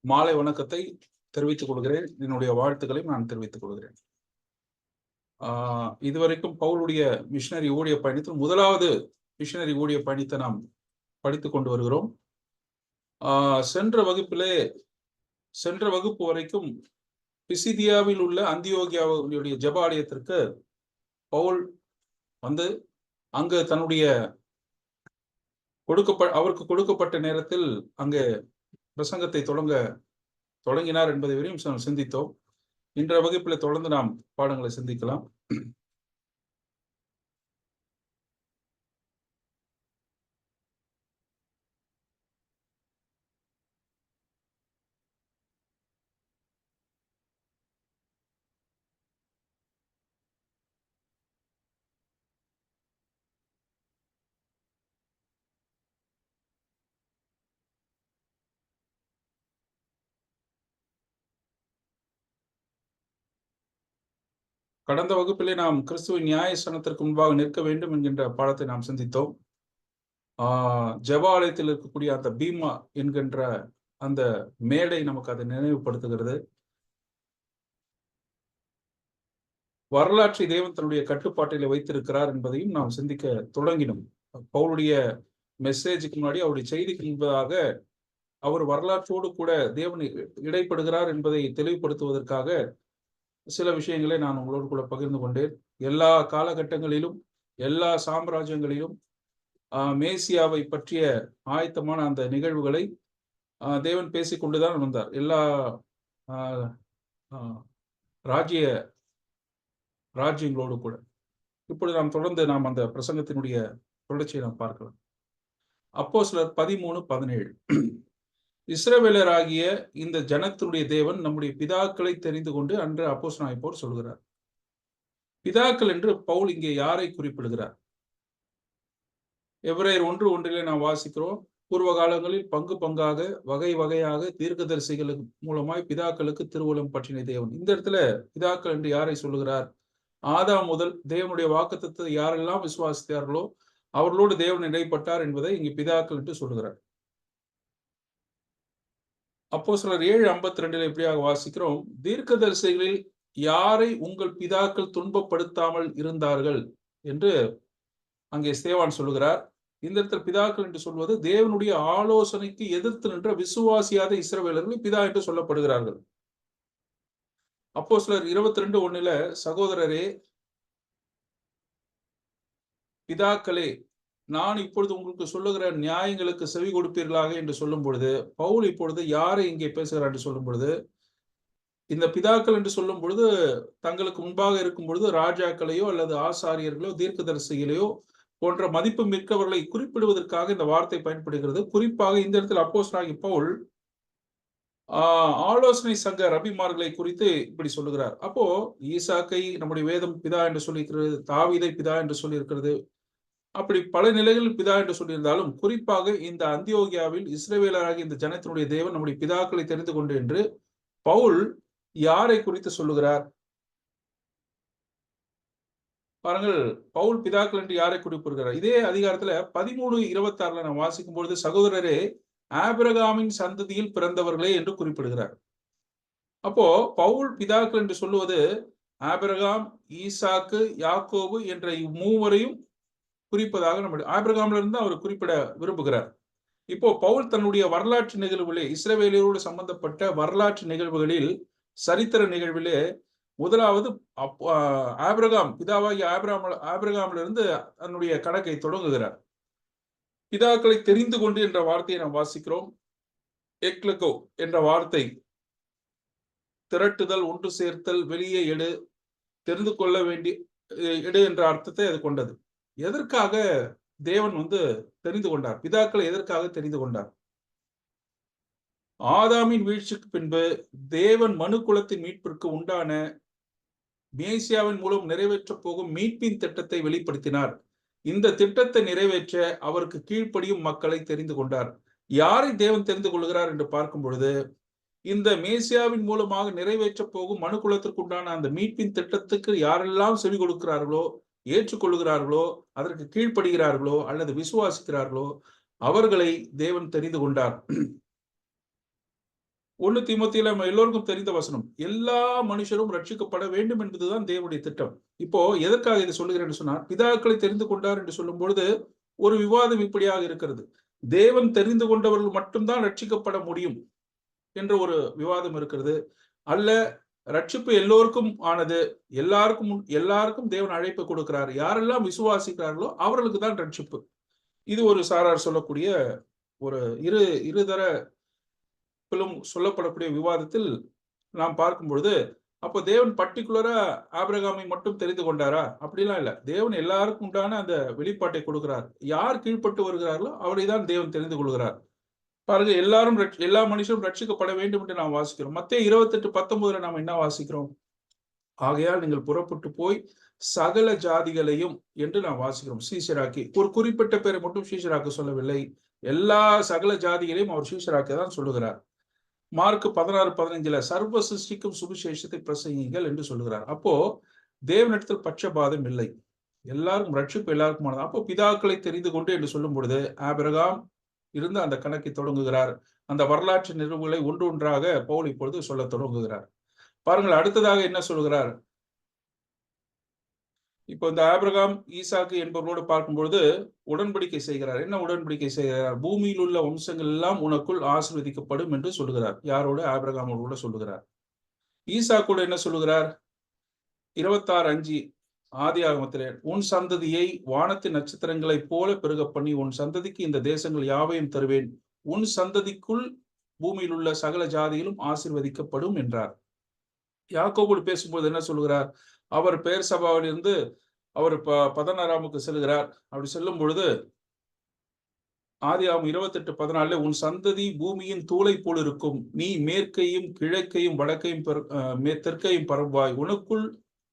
மாலை வணக்கத்தை தெரிவித்துக் கொள்கிறேன். என்னுடைய வாழ்த்துக்களையும் நான் தெரிவித்துக் கொள்கிறேன். இதுவரைக்கும் பவுலுடைய மிஷனரி ஊழிய பயணத்தில் முதலாவது மிஷனரி ஊழிய பயணத்தை நாம் படித்துக் கொண்டு வருகிறோம். சென்ற வகுப்பு வரைக்கும் பிசிதியாவில் உள்ள அந்தியோகியாவுடைய ஜெப ஆலயத்திற்கு பவுல் வந்து அங்கு தன்னுடைய அவருக்கு கொடுக்கப்பட்ட நேரத்தில் அங்கே பிரசங்கத்தை தொடங்கினார் என்பதை வரையும் சிந்தித்தோம். இன்றைய வகுப்பில் தொடர்ந்து நாம் பாடங்களை சிந்திக்கலாம். கடந்த வகுப்பிலே நாம் கிறிஸ்துவின் நியாயஸ்தானத்திற்கு முன்பாக நிற்க வேண்டும் என்கின்ற பாடத்தை நாம் சிந்தித்தோம். ஜெப ஆலயத்தில் இருக்கக்கூடிய அந்த பீமா என்கின்ற அந்த மேடை நமக்கு அதை நினைவுபடுத்துகிறது. வரலாற்றை தேவன் தன்னுடைய கட்டுப்பாட்டில் வைத்திருக்கிறார் என்பதையும் நாம் சிந்திக்க தொடங்கினோம். பவுலுடைய மெசேஜுக்கு முன்னாடி, அவருடைய செய்திக்கு முன்பதாக அவர் வரலாற்றோடு கூட தேவன் இடைப்படுகிறார் என்பதை தெளிவுபடுத்துவதற்காக சில விஷயங்களை நான் உங்களோடு கூட பகிர்ந்து கொண்டேன். எல்லா காலகட்டங்களிலும் எல்லா சாம்ராஜ்யங்களிலும் மேசியாவை பற்றிய ஆயத்தமான அந்த நிகழ்வுகளை தேவன் பேசிக்கொண்டுதான் வந்தார். எல்லா ராஜ்யங்களோடு கூட. இப்பொழுது நாம் தொடர்ந்து அந்த பிரசங்கத்தினுடைய தொடர்ச்சியை நாம் பார்க்கலாம். அப்போஸ்தலர் 13:17. இஸ்ரவேலராகிய இந்த ஜனத்தினுடைய தேவன் நம்முடைய பிதாக்களை தெரிந்து கொண்டு அன்று அப்போஸ்தலனாகிய பவுல் சொல்கிறார். பிதாக்கள் என்று பவுல் இங்கே யாரை குறிப்பிடுகிறார்? எபிரேயர் 1:1 நாம் வாசிக்கிறோம். பூர்வ காலங்களில் பங்கு பங்காக வகை வகையாக தீர்க்கதரிசிகள் மூலமாய் பிதாக்களுக்கு திருவுளம் பற்றின தேவன். இந்த இடத்துல பிதாக்கள் என்று யாரை சொல்லுகிறார்? ஆதாம் முதல் தேவனுடைய வாக்குத்தத்தத்தை யாரெல்லாம் விசுவாசித்தார்களோ அவர்களோடு தேவன் இடைப்பட்டார் என்பதை இங்கு பிதாக்கள் என்று சொல்லுகிறார். அப்போஸ்தலர் 7:52 இப்படியாக வாசிக்கிறோம். தீர்க்கதரிசிகளில் யாரை உங்கள் பிதாக்கள் துன்பப்படுத்தாமல் இருந்தார்கள் என்று அங்கே ஸ்தேவான் சொல்லுகிறார். இந்த இடத்தில் பிதாக்கள் என்று சொல்வது தேவனுடைய ஆலோசனைக்கு எதிர்த்து நின்ற விசுவாசியாத இஸ்ரவேலர்கள் பிதா என்று சொல்லப்படுகிறார்கள். அப்போஸ்தலர் 22:1 சகோதரரே பிதாக்களே, நான் இப்பொழுது உங்களுக்கு சொல்லுகிற நியாயங்களுக்கு செவி கொடுப்பீர்களாக என்று சொல்லும் பொழுது பவுல் இப்பொழுது யாரை இங்கே பேசுகிறார் என்று சொல்லும் பொழுது, இந்த பிதாக்கள் என்று சொல்லும் பொழுது தங்களுக்கு முன்பாக இருக்கும் பொழுது ராஜாக்களையோ அல்லது ஆசாரியர்களோ தீர்க்கதரிசிகளையோ போன்ற மதிப்பு மிக்கவர்களை குறிப்பிடுவதற்காக இந்த வார்த்தை பயன்படுகிறது. குறிப்பாக இந்த இடத்தில் அப்போஸ்தலனாகிய பவுல் ஆலோசனை சங்க ரபிமார்களை குறித்து இப்படி சொல்லுகிறார். அப்போ ஈசாக்கை நம்முடைய வேதம் பிதா என்று சொல்லியிருக்கிறது, தாவீதை பிதா என்று சொல்லியிருக்கிறது. அப்படி பல நிலைகளில் பிதா என்று சொல்லியிருந்தாலும் குறிப்பாக இந்த அந்தியோகியாவில் இஸ்ரவேலராகிய இந்த ஜனத்தினுடைய தேவன் நம்முடைய பிதாக்களை தெரிந்து கொண்டு என்று பவுல் யாரை குறித்து சொல்லுகிறார்? பாருங்கள், பவுல் பிதாக்கள் என்று யாரை குறிப்பிடுகிறார்? இதே அதிகாரத்துல 13:26 நாம் வாசிக்கும் பொழுது சகோதரரே ஆபிரகாமின் சந்ததியில் பிறந்தவர்களே என்று குறிப்பிடுகிறார். அப்போ பவுல் பிதாக்கள் என்று சொல்லுவது ஆபிரகாம், ஈசாக்கு, யாக்கோபு என்ற இம்மூவரையும் குறிப்பதாக நம்ம ஆபிரகாம்ல இருந்து அவர் குறிப்பிட விரும்புகிறார். இப்போ பவுல் தன்னுடைய வரலாற்று நிகழ்வுகளே, இஸ்ரவேலரோடு சம்பந்தப்பட்ட வரலாற்று நிகழ்வுகளில், சரித்திர நிகழ்விலே முதலாவது ஆபிரகாம், பிதாவாகிய ஆபிரகாம்ல இருந்து தன்னுடைய கணக்கை தொடங்குகிறார். பிதாக்களை தெரிந்து கொண்டு என்ற வார்த்தையை நாம் வாசிக்கிறோம். எக்லகோ என்ற வார்த்தை திரட்டுதல், ஒன்று சேர்த்தல், வெளியே எடு, தெரிந்து கொள்ள வேண்டிய எடு என்ற அர்த்தத்தை அது கொண்டது. எதற்காக தேவன் தெரிந்து கொண்டார்? பிதாக்களை எதற்காக தெரிந்து கொண்டார்? ஆதாமின் வீழ்ச்சிக்கு பின்பு தேவன் மனு குலத்தின் மீட்பிற்கு உண்டான மேசியாவின் மூலம் நிறைவேற்ற போகும் மீட்பின் திட்டத்தை வெளிப்படுத்தினார். இந்த திட்டத்தை நிறைவேற்ற அவருக்கு கீழ்ப்படியும் மக்களை தெரிந்து கொண்டார். யாரை தேவன் தெரிந்து கொள்கிறார் என்று பார்க்கும் பொழுது, இந்த மேசியாவின் மூலமாக நிறைவேற்ற போகும் மனு குலத்திற்கு உண்டான அந்த மீட்பின் திட்டத்துக்கு யாரெல்லாம் செவி கொடுக்கிறார்களோ, ஏற்றுக்கொள்கிறார்களோ, அதற்கு கீழ்ப்படுகிறார்களோ அல்லது விசுவாசிக்கிறார்களோ அவர்களை தேவன் தெரிந்து கொண்டார். 1 தீமோத்தேயுல நம்ம எல்லோருக்கும் தெரிந்த வசனம். எல்லா மனுஷரும் ரட்சிக்கப்பட வேண்டும் என்பதுதான் தேவனுடைய திட்டம். இப்போ எதற்காக இதை சொல்லுகிறேன் சொன்னால், பிதாக்களை தெரிந்து கொண்டார் என்று சொல்லும் பொழுது ஒரு விவாதம் இப்படியாக இருக்கிறது. தேவன் தெரிந்து கொண்டவர்கள் மட்டும்தான் ரட்சிக்கப்பட முடியும் என்ற ஒரு விவாதம் இருக்கிறது. அல்ல, ரட்சிப்பு எல்லோருக்கும் ஆனது, எல்லாருக்கும் தேவன் அழைப்பு கொடுக்கிறார். யாரெல்லாம் விசுவாசிக்கிறார்களோ அவர்களுக்கு தான் ரட்சிப்பு. இது ஒரு சாரார் சொல்லக்கூடிய ஒரு இருதர சொல்லப்படக்கூடிய விவாதத்தில் நாம் பார்க்கும் பொழுது, அப்போ தேவன் பர்டிகுலரா ஆபிரகாமை மட்டும் தெரிந்து கொண்டாரா? அப்படிலாம் இல்ல. தேவன் எல்லாருக்கும் உண்டான அந்த வெளிப்பாட்டை கொடுக்கிறார். யார் கீழ்ப்பட்டு வருகிறார்களோ அவரை தான் தேவன் தெரிந்து கொள்கிறார். பாருங்க, எல்லா மனுஷரும் ரட்சிக்கப்பட வேண்டும் என்று நாம் வாசிக்கிறோம். மத்தேயு 28:19 நாம் என்ன வாசிக்கிறோம்? ஆகையால் நீங்கள் புறப்பட்டு போய் சகல ஜாதிகளையும் என்று நாம் வாசிக்கிறோம். சீஷராக்கி, ஒரு குறிப்பிட்ட பேரை மட்டும் சீஷராக்க சொல்லவில்லை. எல்லா சகல ஜாதிகளையும் அவர் சீஷராக்க தான் சொல்லுகிறார். மார்க் 16:15 சர்வ சிருஷ்டிக்கும் சுவிசேஷத்தை பிரசங்கிங்கள் என்று சொல்லுகிறார். அப்போ தேவனிடத்தில் பட்சபாதம் இல்லை. எல்லாரும் ரட்சிப்பு எல்லாருக்குமானது. அப்போ பிதாக்களை தெரிந்து கொண்டு என்று சொல்லும் பொழுது ஆபிரகாம் இருந்து அந்த கணக்கை தொடங்குகிறார். அந்த வரலாற்று நிறுவுகளை ஒன்று ஒன்றாக பவுல் இப்பொழுது சொல்ல தொடங்குகிறார். பாருங்கள், அடுத்ததாக என்ன சொல்கிறார்? இப்போ இந்த ஆபிரகாம், ஈசாக்கு என்பவர்களோடு பார்க்கும் பொழுது உடன்படிக்கை செய்கிறார். என்ன உடன்படிக்கை செய்கிறார்? பூமியில் உள்ள வம்சங்கள் எல்லாம் உனக்குள் ஆசீர்வதிக்கப்படும் என்று சொல்லுகிறார். யாரோடு? ஆபிரகாமோடு கூட சொல்லுகிறார். ஈசாக்கோடு என்ன சொல்லுகிறார்? 26:5 ஆதியாகமத்திலே, உன் சந்ததியை வானத்தின் நட்சத்திரங்களைப் போல பெருக பண்ணி உன் சந்ததிக்கு இந்த தேசங்கள் யாவையும் தருவேன். உன் சந்ததிக்குள் பூமியில் உள்ள சகல ஜாதியிலும் ஆசீர்வதிக்கப்படும் என்றார். யாக்கோபோடு பேசும்போது என்ன சொல்லுகிறார்? அவர் பெயர் சபாவிலிருந்து அவர் பதனாராமுக்கு செல்கிறார். அப்படி செல்லும் பொழுது ஆதியாகமம் 28:14 உன் சந்ததி பூமியின் தூளை போல் இருக்கும். நீ மேற்கையும் கிழக்கையும் வடக்கையும் தெற்கையும் பரவாய். உனக்குள்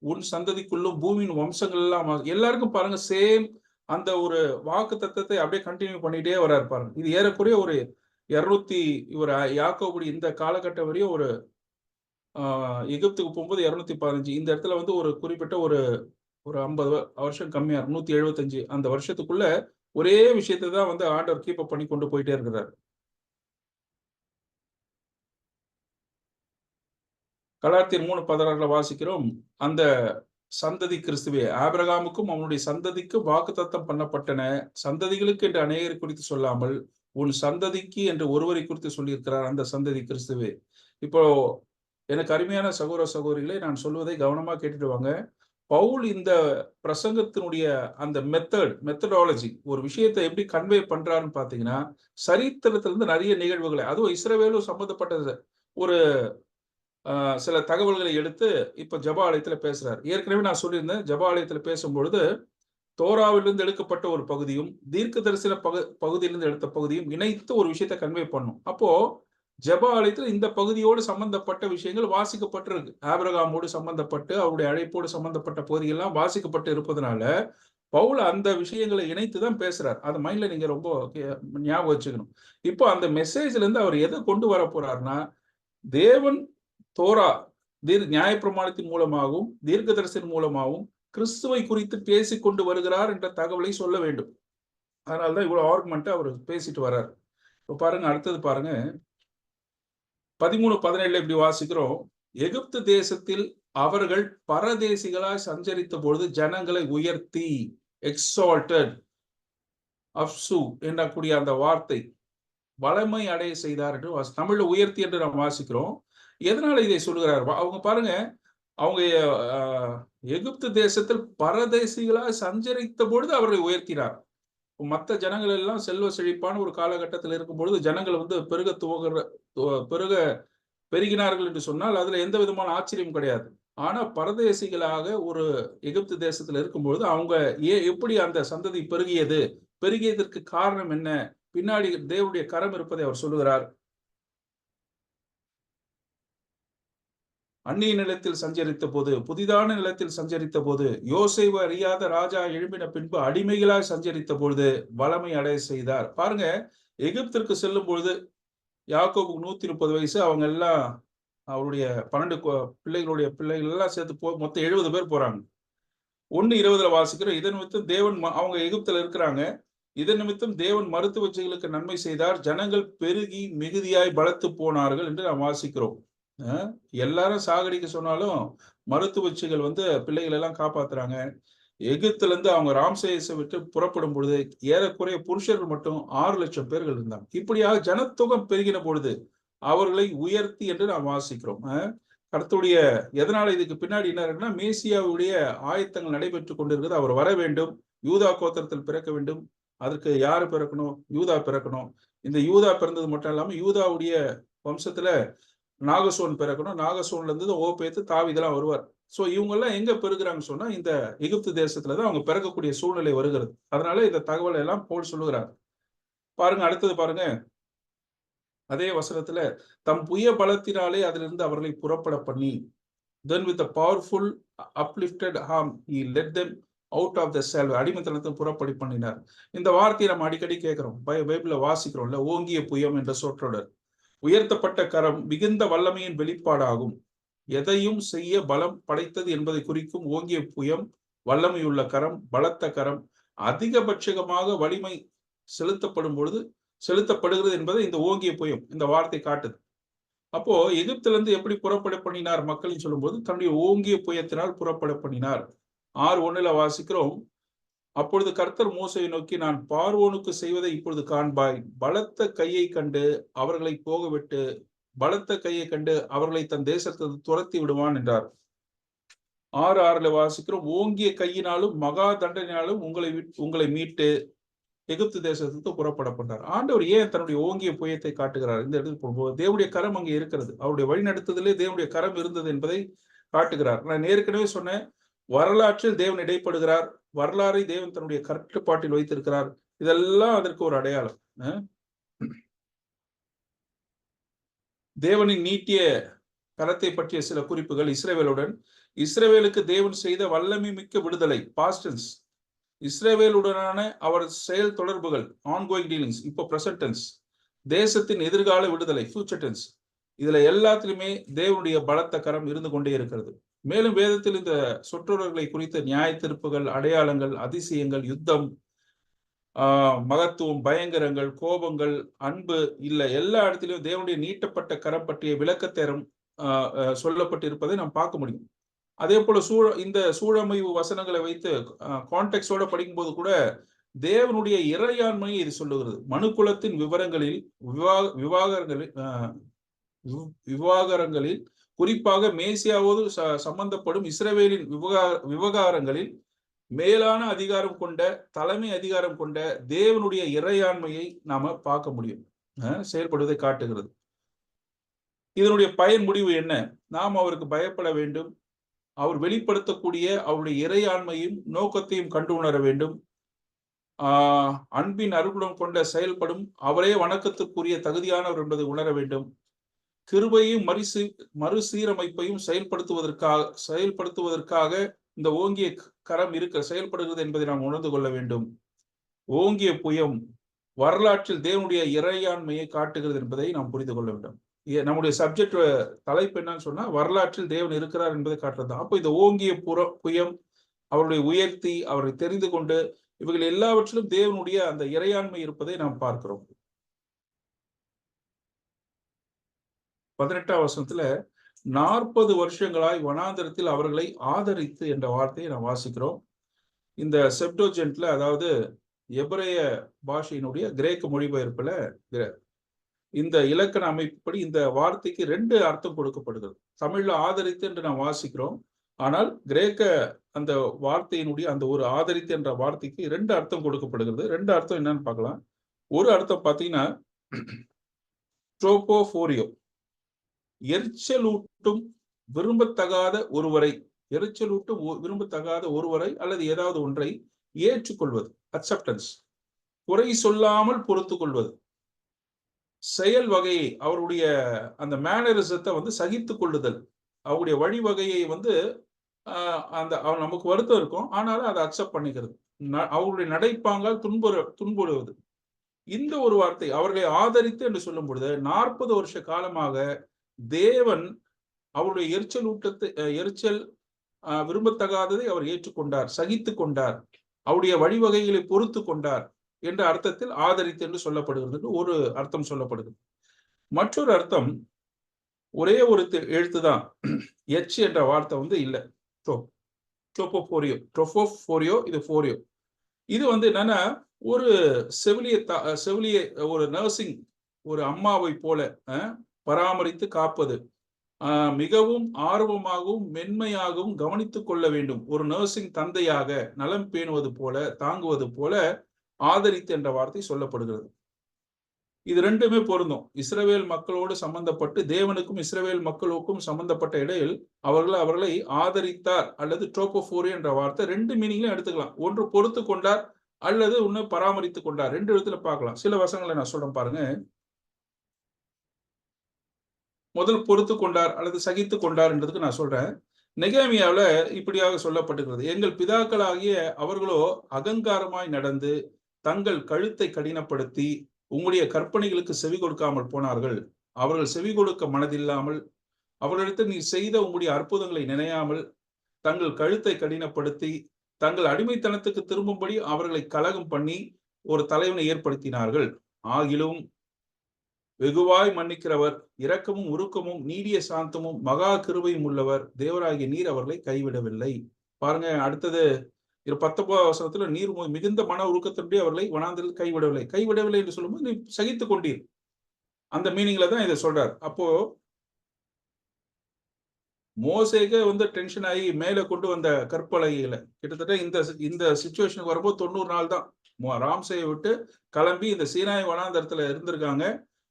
உன் சந்ததிக்குள்ளும் பூமியின் வம்சங்கள் எல்லாம். எல்லாருக்கும் பாருங்க, சேம் அந்த ஒரு வாக்கு தத்தத்தை அப்படியே கண்டினியூ பண்ணிட்டே வர்றாரு பாருங்க. இது ஏறக்குறைய ஒரு 200 இவர் யாக்கோபுடைய இந்த காலகட்டம் வரையும் ஒரு எகிப்துக்கு போகும்போது 215, இந்த இடத்துல வந்து ஒரு குறிப்பிட்ட ஒரு 50 வருஷம் கம்மியா 175 அந்த வருஷத்துக்குள்ள ஒரே விஷயத்தை தான் வந்து ஆண்டவர் கீப் அப் பண்ணி கொண்டு போயிட்டே இருக்கிறார். கலாத்தியர் 3:16 வாசிக்கிறோம். அந்த சந்ததி கிறிஸ்துவே, ஆபிரகாமுக்கும் அவனுடைய சந்ததிக்கு வாக்குத்தத்தம் பண்ணப்பட்டன. சந்ததிகளுக்கு என்று அநேகரை குறித்து சொல்லாமல் உன் சந்ததிக்கு என்று ஒருவரை குறித்து சொல்லியிருக்கிறார். அந்த சந்ததி கிறிஸ்துவே. இப்போ எனக்கு அருமையான சகோதர சகோதரிகளை, நான் சொல்வதை கவனமா கேட்டுட்டு வாங்க. பவுல் இந்த பிரசங்கத்தினுடைய அந்த மெத்தடாலஜி, ஒரு விஷயத்தை எப்படி கன்வே பண்றாருன்னு பாத்தீங்கன்னா, சரித்திரத்திலிருந்து நிறைய நிகழ்வுகளை, அதுவும் இஸ்ரவேலும் சம்பந்தப்பட்ட ஒரு சில தகவல்களை எடுத்து இப்ப ஜெப ஆலயத்துல பேசுறாரு. ஏற்கனவே நான் சொல்லியிருந்தேன், ஜெப ஆலயத்துல பேசும்பொழுது தோராவிலிருந்து எடுக்கப்பட்ட ஒரு பகுதியும் தீர்க்க தரிசன பகுதியிலிருந்து எடுத்த பகுதியும் இணைத்து ஒரு விஷயத்தை கன்வே பண்ணும். அப்போ ஜெப ஆலயத்தில் இந்த பகுதியோடு சம்பந்தப்பட்ட விஷயங்கள் வாசிக்கப்பட்டிருக்கு. ஆபிரகாமோடு சம்பந்தப்பட்டு அவருடைய அழைப்போடு சம்பந்தப்பட்ட பகுதியெல்லாம் வாசிக்கப்பட்டு இருப்பதனால பவுல் அந்த விஷயங்களை இணைத்து தான் பேசுறார். அதை மைண்ட்ல நீங்க ரொம்ப ஞாபகம் வச்சுக்கணும். இப்போ அந்த மெசேஜ்ல இருந்து அவர் எதை கொண்டு வர போறாருன்னா, தேவன் தோரா நியாயப்பிரமாணத்தின் மூலமாகவும் தீர்க்க தரிசனம் மூலமாகவும் கிறிஸ்துவை குறித்து பேசிக் கொண்டு வருகிறார் என்ற தகவலை சொல்ல வேண்டும். அதனால்தான் இவ்வளவு ஆர்குமெண்ட் அவர் பேசிட்டு வர்றார். இப்போ பாருங்க, அடுத்தது பாருங்க, 13:17 இப்படி வாசிக்கிறோம். எகிப்து தேசத்தில் அவர்கள் பரதேசிகளாய் சஞ்சரித்த பொழுது ஜனங்களை உயர்த்தி, எக்ஸால்டட் அப்சு என்னக்கூடிய அந்த வார்த்தை வளமை அடைய செய்தார் என்று தமிழ்ல உயர்த்தி என்று நாம் வாசிக்கிறோம். எதனால இதை சொல்கிறார்? அவங்க பாருங்க, அவங்க எகிப்து தேசத்தில் பரதேசிகளாய் சஞ்சரித்த பொழுது அவர்களை உயர்த்தினார். மற்ற ஜனங்கள் எல்லாம் செல்வ செழிப்பான ஒரு காலகட்டத்தில் இருக்கும் பொழுது ஜனங்கள் வந்து பெருகினார்கள் என்று சொன்னால் அதுல எந்த விதமான ஆச்சரியம் கிடையாது. ஆனா பரதேசிகளாக ஒரு எகிப்து தேசத்துல இருக்கும்பொழுது அவங்க எப்படி அந்த சந்ததி பெருகியதற்கு காரணம் என்ன? பின்னாடி தேவனுடைய கரம் இருப்பதை அவர் சொல்லுகிறார். அந்நிய நிலத்தில் சஞ்சரித்த போது, புதிதான நிலத்தில் சஞ்சரித்த போது, யோசேப்பு அறியாத ராஜா எழும்பின பின்பு அடிமைகளாய் சஞ்சரித்த பொழுது வளமை அடைய செய்தார். பாருங்க, எகிப்திற்கு செல்லும் பொழுது யாக்கோபுக்கு 130 வயசு. அவங்க எல்லாம் அவருடைய 12 பிள்ளைகள் எல்லாம் சேர்த்து மொத்தம் 70 பேர் போறாங்க. 1:20 வாசிக்கிறோம். இதன் நிமித்தம் தேவன், அவங்க எகிப்துல இருக்கிறாங்க. இதன் நிமித்தம் தேவன் மருத்துவச்சிகளுக்கு நன்மை செய்தார், ஜனங்கள் பெருகி மிகுதியாய் பலத்து போனார்கள் என்று நாம் வாசிக்கிறோம். எல்லாரும் சாகடிக்க சொன்னாலும் மருத்துவச்சிகள் பிள்ளைகள் எல்லாம் காப்பாத்துறாங்க. எகிப்துல இருந்து அவங்க ராம்சேஸை விட்டு புறப்படும் பொழுது ஏறக்குறைய புருஷர்கள் மட்டும் 6,00,000 பேர்கள் இருந்தாங்க. இப்படியாக ஜனத்தொகை பெருகின பொழுது அவர்களை உயர்த்தி என்று நாம் வாசிக்கிறோம். கர்த்தருடைய எதனால இதுக்கு பின்னாடி என்ன இருக்குன்னா, மேசியாவுடைய ஆயத்தங்கள் நடைபெற்றுக் கொண்டிருக்கிறது. அவர் வர வேண்டும், யூதா கோத்திரத்தில் பிறக்க வேண்டும். அதற்கு யாரு பிறக்கணும்? யூதா பிறக்கணும். இந்த யூதா பிறந்தது மட்டும் இல்லாம யூதாவுடைய வம்சத்துல நாகசோன் பிறக்கணும். நாகசோன்ல இருந்து ஓபேத்து தாவீதெல்லாம் வருவார். சோ இவங்க எல்லாம் எங்க பெறுகிறாங்கன்னு சொன்னா, இந்த எகிப்து தேசத்துலதான் அவங்க பிறக்கக்கூடிய சூழ்நிலை வருகிறது. அதனால இந்த தகவலை எல்லாம் பவுல் சொல்லுகிறார். பாருங்க, அடுத்தது பாருங்க. அதே வசனத்துல, தம் புய பலத்தினாலே அதிலிருந்து அவர்களை புறப்பட பண்ணி, then with a powerful uplifted arm he led them out of the cell, அடிமைத்தனத்தை புறப்படி பண்ணினார். இந்த வார்த்தையை நம்ம அடிக்கடி கேட்கிறோம், பைபிள்ல வாசிக்கிறோம்ல, ஓங்கிய புயம் என்ற சொற்றொடர். உயர்த்தப்பட்ட கரம் மிகுந்த வல்லமையின் வெளிப்பாடாகும். எதையும் செய்ய பலம் படைத்தது என்பதை குறிக்கும் ஓங்கிய புயம், வல்லமையுள்ள கரம், பலத்த கரம், அதிகபட்சமாக வலிமை செலுத்தப்படுகிறது என்பதை இந்த ஓங்கிய புயம் இந்த வார்த்தை காட்டுது. அப்போ எகிப்துல இருந்து எப்படி புறப்பட பண்ணினார் மக்கள்னு சொல்லும்போது, தன்னுடைய ஓங்கிய புயத்தினால் புறப்பட பண்ணினார். 6:1 வாசிக்கிறோம், அப்பொழுது கர்த்தர் மோசேயை நோக்கி, நான் பார்வோனுக்கு செய்வதை இப்பொழுது காண்பாய், பலத்த கையை கண்டு அவர்களை போகவிட்டு, பலத்த கையை கண்டு அவர்களை தன் தேசத்தில் துரத்தி விடுவான் என்றார். 6:6 வாசிக்கிறோம், ஓங்கிய கையினாலும் மகா தண்டனையாலும் உங்களை மீட்டு எகிப்து தேசத்துக்கு புறப்பட பண்ணார். ஆண்டவர் ஏன் தன்னுடைய ஓங்கிய புயத்தை காட்டுகிறார்? இந்த இடத்துக்கு போகும்போது தேவனுடைய கரம் அங்கே இருக்கிறது. அவருடைய வழிநடத்துதலே தேவனுடைய கரம் இருந்தது என்பதை காட்டுகிறார். நான் ஏற்கனவே சொன்னேன், வரலாற்றில் தேவன் இடைப்படுகிறார், வரலாறை தேவன் தன்னுடைய கட்டுப்பாட்டில் வைத்திருக்கிறார். இதெல்லாம் அதற்கு ஒரு அடையாளம். தேவனின் நீட்டிய கரத்தை பற்றிய சில குறிப்புகள். இஸ்ரவேலுக்கு தேவன் செய்த வல்லமை மிக்க விடுதலை, பாஸ்ட் டென்ஸ். இஸ்ரவேலுடனான அவர் செயல் தொடர்புகள், ஆன்கோயிங் டீலிங்ஸ், இப்போ பிரசன்ட் டென்ஸ். தேசத்தின் எதிர்கால விடுதலை, ஃபியூச்சர் டென்ஸ். இதுல எல்லாத்திலுமே தேவனுடைய பலத்த கரம் இருந்து கொண்டே இருக்கிறது. மேலும் வேதத்தில் இந்த சொற்றொடர்களை குறித்த நியாய தீர்ப்புகள், அடையாளங்கள், அதிசயங்கள், யுத்தம், மகத்துவம், பயங்கரங்கள், கோபங்கள், அன்பு இல்ல, எல்லா இடத்திலும் தேவனுடைய நீட்டப்பட்ட கரம் பற்றிய விளக்கத்தேரம் சொல்லப்பட்டிருப்பதை நாம் பார்க்க முடியும். அதே போல இந்த சூழமைவு வசனங்களை வைத்து கான்டெக்ஸ்டோட படிக்கும்போது கூட தேவனுடைய இறையாண்மையை இது சொல்லுகிறது. மனுக்குலத்தின் விவகாரங்களில் குறிப்பாக மேசியாவோடு சம்பந்தப்படும் இஸ்ரவேலின் விவகாரங்களில் மேலான அதிகாரம் கொண்ட, தலைமை அதிகாரம் கொண்ட தேவனுடைய இறையாண்மையை நாம பார்க்க முடியும், செயல்படுவதை காட்டுகிறது. இதனுடைய பயன் முடிவு என்ன? நாம் அவருக்கு பயப்பட வேண்டும். அவர் வெளிப்படுத்தக்கூடிய அவருடைய இறையாண்மையும் நோக்கத்தையும் கண்டு உணர வேண்டும். அன்பின் அருகுணம் கொண்ட செயல்படும் அவரே வணக்கத்துக்குரிய தகுதியானவர் என்பதை உணர வேண்டும். கிருபையும் மறுசீரமைப்பையும் செயல்படுத்துவதற்காக இந்த ஓங்கிய கரம் செயல்படுகிறது என்பதை நாம் உணர்ந்து கொள்ள வேண்டும். ஓங்கிய புயம் வரலாற்றில் தேவனுடைய இறையாண்மையை காட்டுகிறது என்பதை நாம் புரிந்து கொள்ள வேண்டும். நம்முடைய சப்ஜெக்ட் தலைப்பு என்னன்னு சொன்னா, வரலாற்றில் தேவன் இருக்கிறார் என்பதை காட்டுறது. அப்போ இந்த ஓங்கிய புயம், அவருடைய உயர்த்தி, அவரை தெரிந்து கொண்டு, இவைகள் எல்லாவற்றிலும் தேவனுடைய அந்த இறையாண்மை இருப்பதை நாம் பார்க்கிறோம். 18ஆம் வசனத்துல 40 வருஷங்களாய் வனாந்தரத்தில் அவர்களை ஆதரித்து என்ற வார்த்தையை நாம் வாசிக்கிறோம். இந்த செப்டோஜென்ட்ல, அதாவது எபிரேய பாஷையினுடைய கிரேக்க மொழிபெயர்ப்புல இந்த இலக்கண அமைப்புப்படி இந்த வார்த்தைக்கு 2 அர்த்தம் கொடுக்கப்படுகிறது. தமிழ்ல ஆதரித்து என்று நாம் வாசிக்கிறோம், ஆனால் கிரேக்க அந்த வார்த்தையினுடைய அந்த ஒரு ஆதரித்து என்ற வார்த்தைக்கு 2 அர்த்தம் கொடுக்கப்படுகிறது. 2 அர்த்தம் என்னன்னு பார்க்கலாம். ஒரு அர்த்தம் பார்த்தீங்கன்னா, ட்ரோபோஃபோரியோ, எரிச்சலூட்டும் விரும்பத்தகாத ஒருவரை, விரும்பத்தகாத ஒருவரை அல்லது ஏதாவது ஒன்றை ஏற்றுக்கொள்வது, அக்செப்டன்ஸ். குறை சொல்லாமல் பொறுத்து கொள்வது. செயல் வகையை, அவருடைய அந்த மேனரிசத்தை சகித்துக் கொள்ளுதல், அவருடைய வழிவகையை அந்த நமக்கு வருத்தம் இருக்கும், ஆனாலும் அதை அக்செப்ட் பண்ணிக்கிறது. அவருடைய நடைப்பாங்கால் துன்புறுவது. இந்த ஒரு வார்த்தை அவர்களை ஆதரித்து என்று சொல்லும் பொழுது 40 வருஷ காலமாக தேவன் அவருடைய எரிச்சல் விரும்பத்தகாததை அவர் ஏற்றுக்கொண்டார், சகித்து கொண்டார், அவருடைய வழிவகைகளை பொறுத்து கொண்டார். என்ற அர்த்தத்தில் ஆதரித்து என்று சொல்லப்படுகிறது. ஒரு அர்த்தம் சொல்லப்படுகிறது. மற்றொரு அர்த்தம் ஒரே ஒரு எழுத்து தான். எச் என்ற வார்த்தை வந்து இல்ல. ட்ரோபோஃபோரியோ இது ஃபோரியோ. இது வந்து என்னன்னா ஒரு செவிலிய ஒரு நர்சிங் ஒரு அம்மாவை போல பராமரித்து காப்பது. மிகவும் ஆர்வமாகவும் மென்மையாகவும் கவனித்துக் கொள்ள வேண்டும். ஒரு நர்சிங் தந்தையாக நலம் பேணுவது போல தாங்குவது போல ஆதரித்து என்ற வார்த்தை சொல்லப்படுகிறது. இது ரெண்டுமே பொருந்தும். இஸ்ரவேல் மக்களோடு சம்பந்தப்பட்டு தேவனுக்கும் இஸ்ரவேல் மக்களுக்கும் சம்பந்தப்பட்ட இடையில் அவர்களை ஆதரித்தார் அல்லது ட்ரோபோஃபோரியோ என்ற வார்த்தை 2 மீனிங்லையும் எடுத்துக்கலாம். ஒன்று பொறுத்து கொண்டார் அல்லது ஒன்னு பராமரித்துக் கொண்டார். 2 விதத்துல பார்க்கலாம். சில வசனங்களை நான் சொல்றேன் பாருங்க. முதல் பொறுத்து கொண்டார் அல்லது சகித்து கொண்டார் என்றதுக்கு நான் சொல்றேன். நெகேமியாவில் இப்படியாக சொல்லப்பட்டிருக்கிறது. எங்கள் பிதாக்களாகிய அவர்களோ அகங்காரமாய் நடந்து தங்கள் கழுத்தை கடினப்படுத்தி உங்களுடைய கற்பனைகளுக்கு செவி கொடுக்காமல் போனார்கள். அவர்கள் செவி கொடுக்க மனதில்லாமல் அவர்களிடத்தில் நீ செய்த உங்களுடைய அற்புதங்களை நினையாமல் தங்கள் கழுத்தை கடினப்படுத்தி தங்கள் அடிமைத்தனத்துக்கு திரும்பும்படி அவர்களை கலகம் பண்ணி ஒரு தலைவனை ஏற்படுத்தினார்கள். ஆகிலும் வெகுவாய் மன்னிக்கிறவர், இரக்கமும் உருக்கமும் நீடிய சாந்தமும் மகா கிருபையும் உள்ளவர், தேவராகிய நீர் அவர்களை கைவிடவில்லை. பாருங்க, அடுத்தது 19 வசனத்துல நீர் மிகுந்த மன உருக்கத்தினுடைய அவர்களை வனாந்திரத்தில் கைவிடவில்லை என்று சொல்லும்போது நீ சகித்துக் கொண்டீர். அந்த மீனிங்ல தான் இதை சொல்றார். அப்போ மோசேக்கு வந்து டென்ஷன் ஆகி மேல கொண்டு வந்த கற்பலகைகளை கிட்டத்தட்ட இந்த சிச்சுவேஷனுக்கு வரும்போது 90 நாள் தான் ராம்சேயை விட்டு கிளம்பி இந்த சீனாய் வனாந்தரத்துல இருந்திருக்காங்க.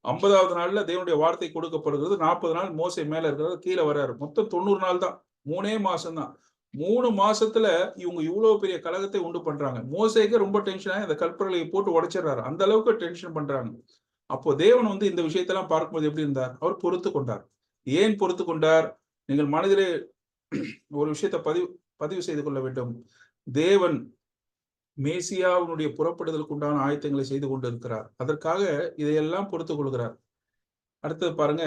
50வது நாள்ல தேவனுடைய வார்த்தை கொடுக்கப்படுகிறது. 40 நாள் மோசே மேல இருக்கிறது, கீழே வர்றாரு. மொத்தம் 90 நாள் தான். 3 மாசம் தான். 3 மாசத்துல இவங்க இவ்வளவு பெரிய கலகத்தை உண்டு பண்றாங்க. மோசேக்கு ரொம்ப டென்ஷன் ஆகி அந்த கற்பலகையை போட்டு உடைச்சிடறாரு. அந்த அளவுக்கு டென்ஷன் பண்றாங்க. அப்போ தேவன் வந்து இந்த விஷயத்தெல்லாம் பார்க்கும்போது எப்படி இருந்தார்? அவர் பொறுத்து கொண்டார். ஏன் பொறுத்து கொண்டார்? நீங்கள் மனதிலே ஒரு விஷயத்தை பதிவு செய்து கொள்ள வேண்டும். தேவன் மேசியாவுடைய புறப்படுதலுக்கு உண்டான ஆயத்தங்களை செய்து கொண்டிருக்கிறார். அதற்காக இதையெல்லாம் பொறுத்துக் கொள்கிறார். அடுத்தது பாருங்க,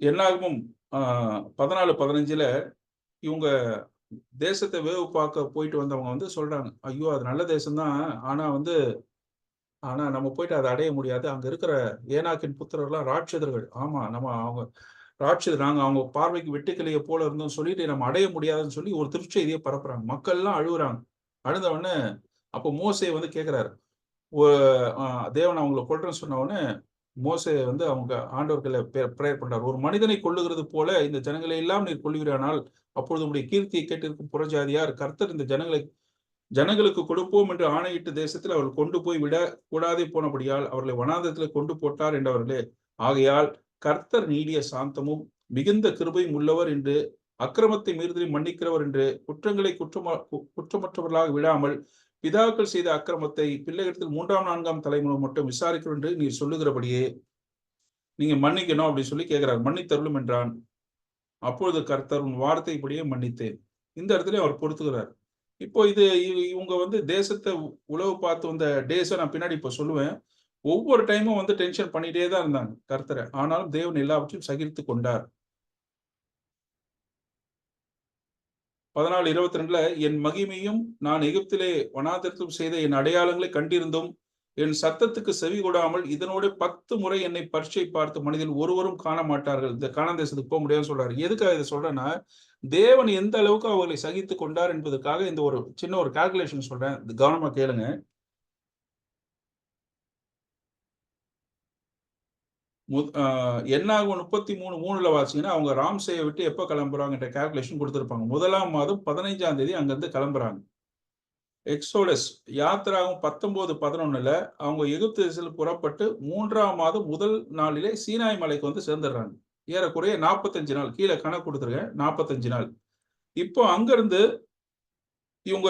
என்னாகமும் 14:15 இவங்க தேசத்தை வேவு பார்க்க போயிட்டு வந்தவங்க வந்து சொல்றாங்க, ஐயோ அது நல்ல தேசம்தான், ஆனா நம்ம போயிட்டு அதை அடைய முடியாது. அங்க இருக்கிற ஏனாக்கின் புத்திரர்லாம் ராட்சதர்கள். ஆமா, அவங்க ராட்சதர், நாங்க அவங்க பார்வைக்கு வெட்டுக்கிளையை போல இருந்தோம் சொல்லிட்டு நம்ம அடைய முடியாதுன்னு சொல்லி ஒரு திருச்செய்தியை பரப்புறாங்க. மக்கள் எல்லாம் அழுகுறாங்க. அழுத உடனே அப்போ மோசே வந்து கேட்கிறாரு, தேவன் அவங்களை கொல்றேன்னு சொன்ன உடனே மோசே வந்து அவங்க ஆண்டவர்களை பிரேயர் பண்றாரு. ஒரு மனிதனை கொல்லுகிறது போல இந்த ஜனங்களை எல்லாம் நீர் கொல்லுகிறானால் அப்பொழுது உங்களுடைய கீர்த்தியை கேட்டிருக்கும் புறஜாதியார் கர்த்தர் இந்த ஜனங்களுக்கு கொடுப்போம் என்று ஆணையிட்டு தேசத்தில் அவர்கள் கொண்டு போய் விட கூடாதே போனபடியால் அவர்களை வனாந்தரத்தில் கொண்டு போட்டார் என்றவர்களே. ஆகையால் கர்த்தர் நீடிய சாந்தமும் மிகுந்த கிருபையும் உள்ளவர் என்று அக்கிரமத்தை மீறுதலை மன்னிக்கிறவர் என்று குற்றங்களை குற்றமற்றவர்களாக விடாமல் பிதாக்கள் செய்த அக்கிரமத்தை பிள்ளைகளிடத்தில் 3ஆம் 4ஆம் தலைமுறை மட்டும் விசாரிக்கிறோம் என்று நீர் சொல்லுகிறபடியே நீங்க மன்னிக்கணும் அப்படின்னு சொல்லி கேட்கிறார். மன்னித்தருளும் என்றான். அப்பொழுது கர்த்தர் உன் வார்த்தை இப்படியே மன்னித்தேன். இந்த இடத்துல அவர் பொறுத்துக்கிறார். இப்போ இவங்க வந்து தேசத்தை உளவு பார்த்து வந்த டேஸை நான் பின்னாடி இப்போ சொல்லுவேன். ஒவ்வொரு டைமும் வந்து டென்ஷன் பண்ணிட்டே தான் இருந்தாங்க கர்த்தரை. ஆனாலும் தேவன் எல்லாவற்றையும் சகித்து கொண்டார். 14:22 என் மகிமையும் நான் எகிப்திலே வனாந்தரத்தில் செய்த என் அடையாளங்களை கண்டிருந்தும் என் சத்தத்துக்கு செவி கொடாமல் இதனோட 10 முறை என்னை பரீட்சை பார்த்து மனிதன் ஒருவரும் காண மாட்டார்கள். இந்த கானான் தேசத்துக்கு போக முடியாதுன்னு சொல்றாரு. எதுக்காக இதை சொல்றேன்னா, தேவன் எந்த அளவுக்கு அவர்களை சகித்து கொண்டார் என்பதற்காக இந்த ஒரு சின்ன ஒரு கால்குலேஷன் சொல்றேன். கவனமா கேளுங்க. என்னாகும் 33:3 வாசிங்கன்னா அவங்க ராம்சேயை விட்டு எப்ப கிளம்புறாங்கன்ற கால்குலேஷன் கொடுத்திருப்பாங்க. 1ஆம் மாதம் 15ஆம் தேதி அங்கிருந்து கிளம்புறாங்க. எக்ஸோடஸ் யாத்திராவும் 19:11 அவங்க எகிப்து தேசத்தில் புறப்பட்டு 3ஆம் மாதம் முதல் நாளிலே சீனாய் மலைக்கு வந்து சேர்ந்துடுறாங்க. ஏறக்குறைய 45 நாள், கீழே கணக்கு கொடுத்துருக்கேன், 45 நாள். இப்போ அங்கிருந்து இவங்க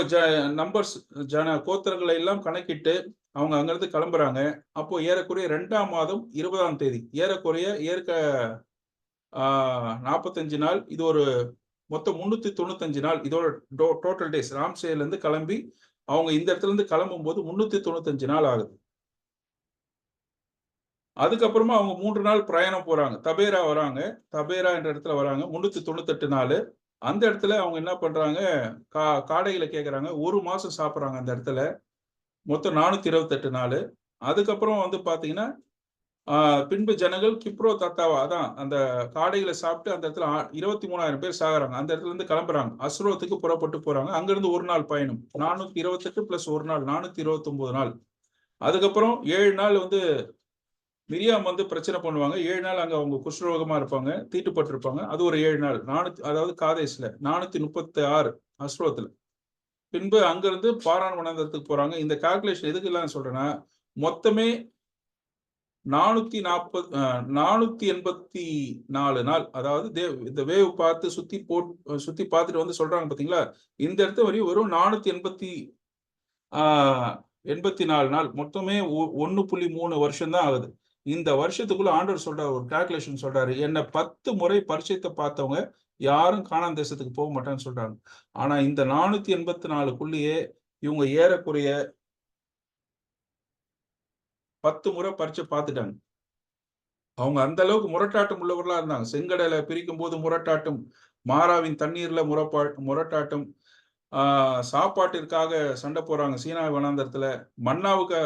நம்பர்ஸ் கோத்திரங்களை எல்லாம் கணக்கிட்டு அவங்க அங்கிருந்து கிளம்புறாங்க. அப்போ ஏறக்குறைய 2ஆம் மாதம் 20ஆம் தேதி ஏறக்குறைய 45 நாள். இது ஒரு மொத்தம் 395 நாள். இதோட டோட்டல் டேஸ் ராம்சேல இருந்து கிளம்பி அவங்க இந்த இடத்துல இருந்து கிளம்பும் போது 395 நாள் ஆகுது. அதுக்கப்புறமா அவங்க 3 நாள் பிரயாணம் போறாங்க. தபேரா வராங்க. தபேரா என்ற இடத்துல வராங்க. 398 நாள். அந்த இடத்துல அவங்க என்ன பண்றாங்க, காடைகளை கேட்கறாங்க. 1 மாசம் சாப்பிடுறாங்க அந்த இடத்துல. மொத்தம் 428 நாளு. அதுக்கப்புறம் வந்து பார்த்தீங்கன்னா, பின்பு ஜனங்கள் கிப்ரோ தத்தாவா அதான் அந்த காடைகளை சாப்பிட்டு அந்த இடத்துல 23,000 பேர் சாகுறாங்க. அந்த இடத்துல இருந்து கிளம்புறாங்க. அஸ்ரோத்துக்கு புறப்பட்டு போறாங்க. அங்கிருந்து 1 நாள் பயணம். 428 பிளஸ் 1 நாள் 429 நாள். அதுக்கப்புறம் 7 நாள் வந்து மிரியாம் வந்து பிரச்சனை பண்ணுவாங்க. 7 நாள் அங்க அவங்க குஷ்டரோகமா இருப்பாங்க. தீட்டுப்பட்டிருப்பாங்க. அது ஒரு 7 நாள். அதாவது காதேஸ்ல 436 அஸ்ரோத்துல. பின்பு அங்கிருந்து பாரான் வனாந்தரத்துக்கு போறாங்க. இந்த கால்குலேஷன் எதுக்கெல்லாம் சொல்றேன்னா, மொத்தமே 484 நாள். அதாவது இந்த வேவ் பார்த்து சுத்தி பார்த்துட்டு வந்து சொல்றாங்க பார்த்தீங்களா? இந்த இடத்து வரையும் வெறும் 484 நாள். மொத்தமே 1.3 வருஷம் தான் ஆகுது. இந்த வருஷத்துக்குள்ள ஆண்டவர் சொல்றாரு, ஒரு கால்குலேஷன் சொல்றாரு. என்ன 10 முறை பரிச்சயத்தை பார்த்தவங்க யாரும் கானான் தேசத்துக்கு போக மாட்டான்னு சொல்றாங்க. ஆனா இந்த 484க்குள்ளேயே இவங்க ஏறக்குறைய 10 முறை பரீட்சை பார்த்துட்டாங்க. அவங்க அந்த அளவுக்கு முரட்டாட்டம் உள்ளவர்களா இருந்தாங்க. செங்கடலை பிரிக்கும்போது முரட்டாட்டம், மாராவின் தண்ணீர்ல முரட்டாட்டம், சாப்பாட்டிற்காக சண்டை போடுறாங்க சீனாய் வனாந்தரத்துல. மன்னாவுக்கு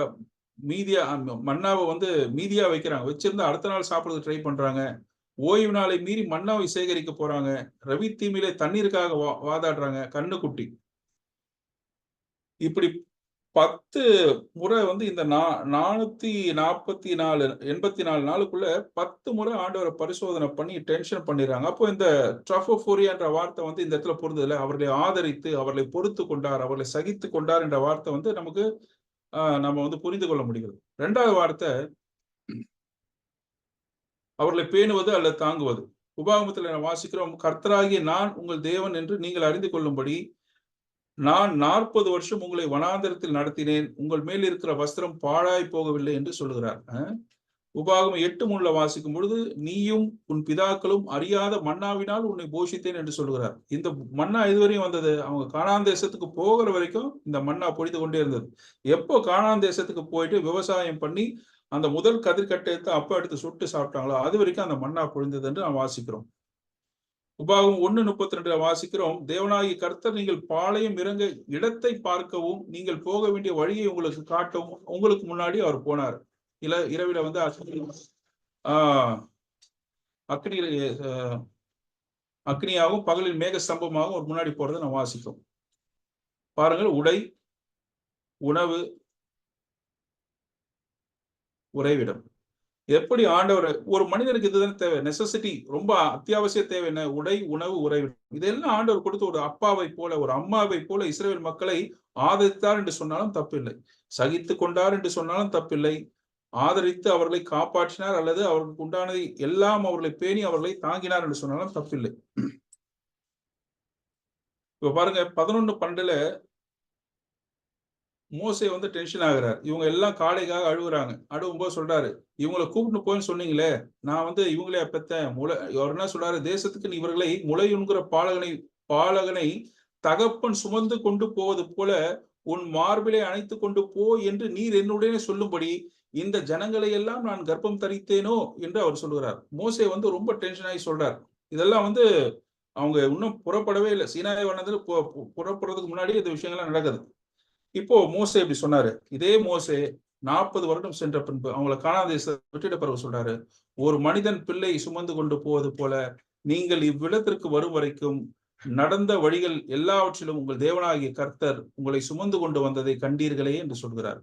மன்னாவை வந்து மீதியா வைக்கிறாங்க. வச்சிருந்தா அடுத்த நாள் சாப்பிடுறதுக்கு ட்ரை பண்றாங்க. ஓய்வு நாளை மீறி மன்னாவை சேகரிக்க போறாங்க. ரவி தீமிலே தண்ணீருக்காக வாதாடுறாங்க. கண்ணுக்குட்டி. இப்படி 10 முறை வந்து இந்த 444 84 நாளுக்குள்ள 10 முறை ஆண்டவரை பரிசோதனை பண்ணி டென்ஷன் பண்ணிடுறாங்க. அப்போ இந்த ட்ரஃபோபோரியான்ற வார்த்தை வந்து இந்த இடத்துல பொருந்ததில்ல. அவர்களை ஆதரித்து, அவர்களை பொறுத்து கொண்டார், அவர்களை சகித்து கொண்டார் என்ற வார்த்தை வந்து நமக்கு நம்ம வந்து புரிந்து கொள்ள முடிகிறது. 2வது வார்த்தை அவர்களை பேணுவது அல்லது தாங்குவது. உபாகமத்தில் வாசிக்கிறோம், கர்த்தராகிய நான் உங்கள் தேவன் என்று நீங்கள் அறிந்து கொள்ளும்படி நான் 40 வருஷம் உங்களை வனாந்தரத்தில் நடத்தினேன். உங்கள் மேல் இருக்கிற வஸ்திரம் பாழாய் போகவில்லை என்று சொல்லுகிறார். உபாகமம் 8:3 வாசிக்கும் பொழுது நீயும் உன் பிதாக்களும் அறியாத மன்னாவினால் உன்னை போஷித்தேன் என்று சொல்லுகிறார். இந்த மன்னா இதுவரையும் வந்தது அவங்க கானான் தேசத்துக்கு போகிற வரைக்கும் இந்த மன்னா பொழிந்து கொண்டே இருந்தது. எப்போ கானான் தேசத்துக்கு போயிட்டு விவசாயம் பண்ணி அந்த முதல் கதிர்கட்டை எடுத்து சுட்டு சாப்பிட்டாங்களோ அது வரைக்கும் அந்த மன்னா பொழிந்தது என்று நாம் வாசிக்கிறோம். உபாகம் 1:32 வாசிக்கிறோம், தேவனாகிய கர்த்தர் நீங்கள் பாளையம் இறங்க இடத்தை பார்க்கவும் நீங்கள் போக வேண்டிய வழியை உங்களுக்கு காட்டவும் உங்களுக்கு முன்னாடி அவர் போனார். இரவில வந்து அக்னியாகவும் பகலில் மேக ஸ்தம்பமாகவும் ஒரு முன்னாடி போறதை நான் வாசிக்கிறோம். பாருங்கள், உடை, உணவு, உறைவிடம். எப்படி ஆண்டவர் ஒரு மனிதனுக்கு இதுதான் தேவை. நெசசிட்டி, ரொம்ப அத்தியாவசிய தேவை என்ன? உடை, உணவு, உறைவிடம். இதெல்லாம் ஆண்டவர் கொடுத்து ஒரு அப்பாவை போல ஒரு அம்மாவை போல இஸ்ரவேல் மக்களை ஆதரித்தார் என்று சொன்னாலும் தப்பில்லை. சகித்து கொண்டார் என்று சொன்னாலும் தப்பில்லை. ஆதரித்து அவர்களை காப்பாற்றினார் அல்லது அவர்களுக்கு உண்டானதை எல்லாம் அவர்களை பேணி அவர்களை தாங்கினார் என்று சொன்னாலும் தப்பில்லை. இப்ப பாருங்க, 11:12 மோசே வந்து டென்ஷன் ஆகுறாரு. இவங்க எல்லாம் காடைக்காக அழுகுறாங்க. அழுகும்போது சொல்றாரு, இவங்களை கூப்பிட்டு போயின்னு சொன்னீங்களே, நான் வந்து இவங்களே பெத்தேன். அவர் என்ன சொல்றாரு, தேசத்துக்கு இவர்களை முளையுண்கிற பாலகனை தகப்பன் சுமந்து கொண்டு போவது போல உன் மார்பிலை அணைத்து கொண்டு போ என்று நீர் என்னுடனே சொல்லும்படி இந்த ஜனங்களை எல்லாம் நான் கர்ப்பம் தரித்தேனோ என்று அவர் சொல்லுகிறார். மோசே வந்து ரொம்ப டென்ஷன் ஆகி சொல்றார். இதெல்லாம் வந்து அவங்க இன்னும் புறப்படவே இல்லை. சீனாய் வனத்துல புறப்படுறதுக்கு முன்னாடி இந்த விஷயங்கள்லாம் நடக்குது. இப்போ மோசே இப்படி சொன்னாரு. இதே மோசே 40 வருடம் சென்ற பின்பு அவங்களை கானான் தேசத்தை விட்டுட்ட பிறகு சொல்றாரு, ஒரு மனிதன் பிள்ளை சுமந்து கொண்டு போவது போல நீங்கள் இவ்விடத்திற்கு வரும் வரைக்கும் நடந்த வழிகள் எல்லாவற்றிலும் உங்கள் தேவனாகிய கர்த்தர் உங்களை சுமந்து கொண்டு வந்ததை கண்டீர்களே என்று சொல்கிறார்.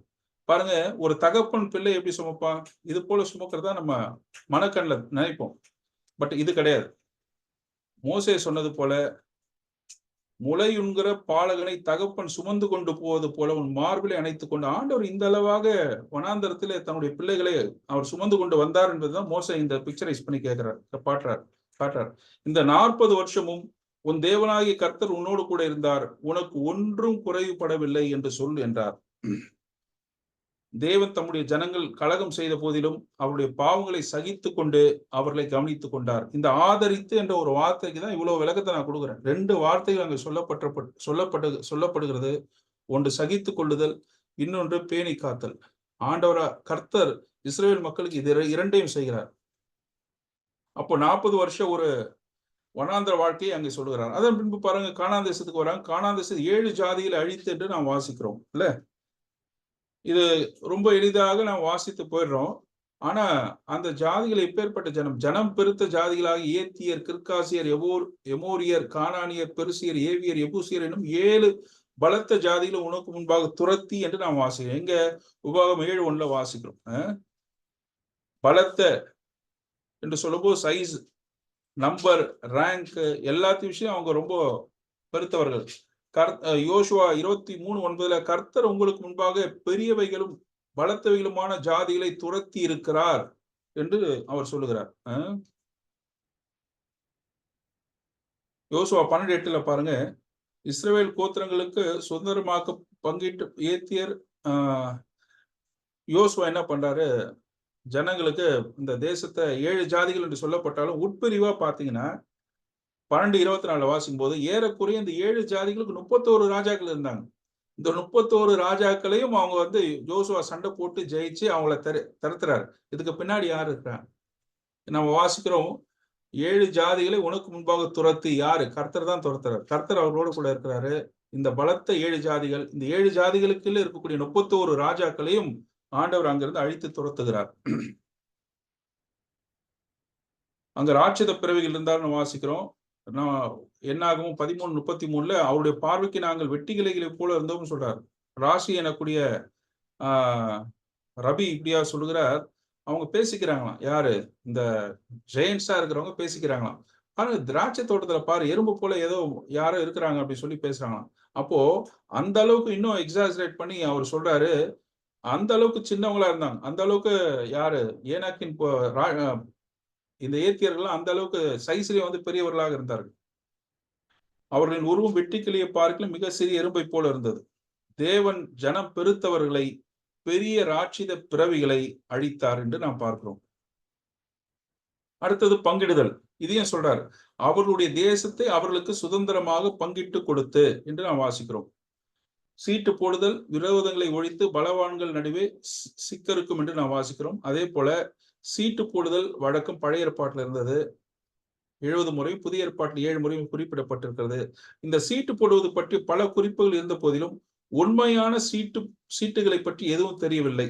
பாருங்க, ஒரு தகப்பன் பிள்ளை எப்படி சுமப்பான்? இது போல சுமக்கிறதா நம்ம மனக்கண்ல நினைப்போம். பட் இது கிடையாது. மோசே சொன்னது போல முளையுண்கிற பாலகனை தகப்பன் சுமந்து கொண்டு போவது போல உன் மார்பிலை அணைத்துக் கொண்டு ஆண்டவர் இந்த அளவாக வனாந்தரத்திலே தன்னுடைய பிள்ளைகளை அவர் சுமந்து கொண்டு வந்தார் என்பதுதான் மோசே இந்த பிக்சரைஸ் பண்ணி காட்டுறார். இந்த 40 வருஷமும் உன் தேவனாகிய கர்த்தர் உன்னோடு கூட இருந்தார், உனக்கு ஒன்றும் குறைவுபடவில்லை என்று சொல் என்றார். தேவன் தம்முடைய ஜனங்கள் கலகம் செய்த போதிலும் அவருடைய பாவங்களை சகித்து கொண்டு அவர்களை கவனித்துக் கொண்டார். இந்த ஆதரித்து என்ற ஒரு வார்த்தைக்கு தான் இவ்வளவு விளக்கத்தை நான் கொடுக்குறேன். 2 வார்த்தைகள் அங்கு சொல்லப்படுகிறது. ஒன்று சகித்து கொள்ளுதல், இன்னொன்று பேணி காத்தல். கர்த்தர் இஸ்ரவேல் மக்களுக்கு இது 2ஐயும் செய்கிறார். அப்போ 40 வருஷம் ஒரு வனாந்திர வாழ்க்கையை அங்கே சொல்லுகிறார். அதன் பின்பு பாருங்க, கானான் தேசத்துக்கு வராங்க. கானான் தேசத்தில் 7 ஜாதிகளை அழித்து என்று நாம் வாசிக்கிறோம் இல்ல. இது ரொம்ப எளிதாக நாம் வாசித்து போயிடுறோம். ஆனா அந்த ஜாதிகள் எப்பேற்பட்ட ஜனம் பெருத்த ஜாதிகளாக ஏத்தியர், கிர்காசியர், எமோரியர், கானானியர், பெருசியர், ஏவியர், எபூசியர் என்னும் 7 பலத்த ஜாதிகளை உனக்கு முன்பாக துரத்தி என்று நாம் வாசிக்கிறோம். எங்க உபாகம் 7:1 வாசிக்கிறோம். பலத்த என்று சொல்லும்போது சைஸ், நம்பர், ரேங்க் எல்லாத்தையும் விஷயம் அவங்க ரொம்ப பெருத்தவர்கள். யோசுவா 23:9 கர்த்தர் உங்களுக்கு முன்பாக பெரியவைகளும் பலத்தவைகளுமான ஜாதிகளை துரத்தி இருக்கிறார் என்று அவர் சொல்லுகிறார். யோசுவா 12:8 பாருங்க, இஸ்ரவேல் கோத்திரங்களுக்கு சுதந்திரமாக்க பங்கிட்டு ஏத்தியர் யோசுவா என்ன பண்றாரு, ஜனங்களுக்கு இந்த தேசத்தை 7 ஜாதிகள் என்று சொல்லப்பட்டாலும் உட்பிரிவா பாத்தீங்கன்னா 12:24 வாசிக்கும் போது ஏறக்குறைய இந்த 7 ஜாதிகளுக்கு 31 ராஜாக்கள் இருந்தாங்க. இந்த 31 ராஜாக்களையும் அவங்க வந்து யோசுவா சண்டை போட்டு ஜெயிச்சு அவங்கள தடுத்துறாரு. இதுக்கு பின்னாடி யார் இருக்கிறாங்க? நம்ம வாசிக்கிறோம், 7 ஜாதிகளை உனக்கு முன்பாக துரத்தி. யாரு? கர்த்தர் தான் துரத்துறாரு. கர்த்தர் அவர்களோட கூட இருக்கிறாரு. இந்த பலத்த 7 ஜாதிகள், இந்த 7 ஜாதிகளுக்குள்ள இருக்கக்கூடிய 31 ராஜாக்களையும் ஆண்டவர் அங்கிருந்து அழித்து துரத்துகிறார். அங்க ராட்சத பிறவிகள் இருந்தாலும் வாசிக்கிறோம். என்னாகும் 13:33 அவருடைய பார்வைக்கு நாங்கள் வெட்டிக்கிளைகளை போல இருந்தோம்னு சொல்றாரு. ராசி எனக்கூடிய ரபி இப்படியா சொல்லுகிறார். அவங்க பேசிக்கிறாங்களாம். யாரு? இந்த ஜெயன்ஸா இருக்கிறவங்க பேசிக்கிறாங்களாம். ஆனா திராட்சை தோட்டத்துல பாரு, எறும்பு போல ஏதோ யாரோ இருக்கிறாங்க அப்படின்னு சொல்லி பேசுறாங்களாம். அப்போ அந்த அளவுக்கு இன்னும் எக்ஸாஜரேட் பண்ணி அவர் சொல்றாரு, அந்த அளவுக்கு சின்னவங்களா இருந்தாங்க. அந்த அளவுக்கு யாரு? ஏனாக்கின் இந்த ஏத்தியர்கள் அந்த அளவுக்கு சைஸ்லயே வந்து பெரியவர்களாக இருந்தார்கள். அவர்களின் உருவம் வெட்டிக்கிளியை பார்க்கலும் மிக சிறிய எறும்பை போல இருந்தது. தேவன் ஜனம் பெருத்தவர்களை, பெரிய ராட்சித பிறவிகளை அழித்தார் என்று நாம் பார்க்கிறோம். அடுத்தது பங்கிடுதல். இதையும் சொல்றாரு, அவர்களுடைய தேசத்தை அவர்களுக்கு சுதந்திரமாக பங்கிட்டு கொடுத்து என்று நாம் வாசிக்கிறோம். சீட்டு போடுதல், விரோதங்களை ஒழித்து பலவான்கள் நடுவே சிக்கருக்கும் என்று நாம் வாசிக்கிறோம். அதே போல சீட்டு போடுதல் வழக்கம் பழைய ஏற்பாட்டில் இருந்தது. 70 முறை, புதிய ஏற்பாட்டில் 7 முறையும் குறிப்பிடப்பட்டிருக்கிறது. இந்த சீட்டு போடுவது பற்றி பல குறிப்புகள் இருந்த போதிலும் உண்மையான சீட்டுகளை பற்றி எதுவும் தெரியவில்லை.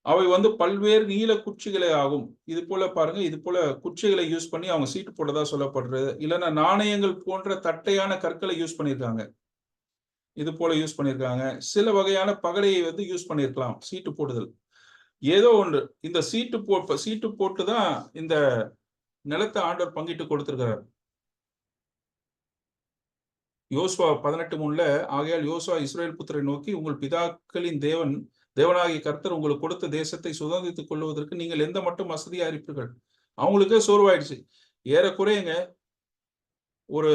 அவை வந்து பல்வேறு நீல குச்சிகளே ஆகும். இது போல பாருங்க, இது போல குச்சிகளை யூஸ் பண்ணி அவங்க சீட்டு போட்டதா சொல்லப்படுறது. இல்லைன்னா நாணயங்கள் போன்ற தட்டையான கற்களை யூஸ் பண்ணியிருக்காங்க. இது போல யூஸ் பண்ணியிருக்காங்க. சில வகையான பகடையை வந்து யூஸ் பண்ணியிருக்கலாம் சீட்டு போடுதல். ஏதோ ஒன்று இந்த சீட்டு போட்டுதான் இந்த நிலத்தை ஆண்டவர் பங்கிட்டு கொடுத்திருக்கிறார். யோசுவா 18:3 ஆகையால் யோசுவா இஸ்ரவேல் புத்திரை நோக்கி, உங்கள் பிதாக்களின் தேவனாகிய கர்த்தர் உங்களுக்கு கொடுத்த தேசத்தை சுதந்திரித்துக் கொள்வதற்கு நீங்கள் எந்த மட்டும் வசதியா இருப்பீர்கள். அவங்களுக்கே சோர்வாயிடுச்சு. ஏறக்குறையங்க ஒரு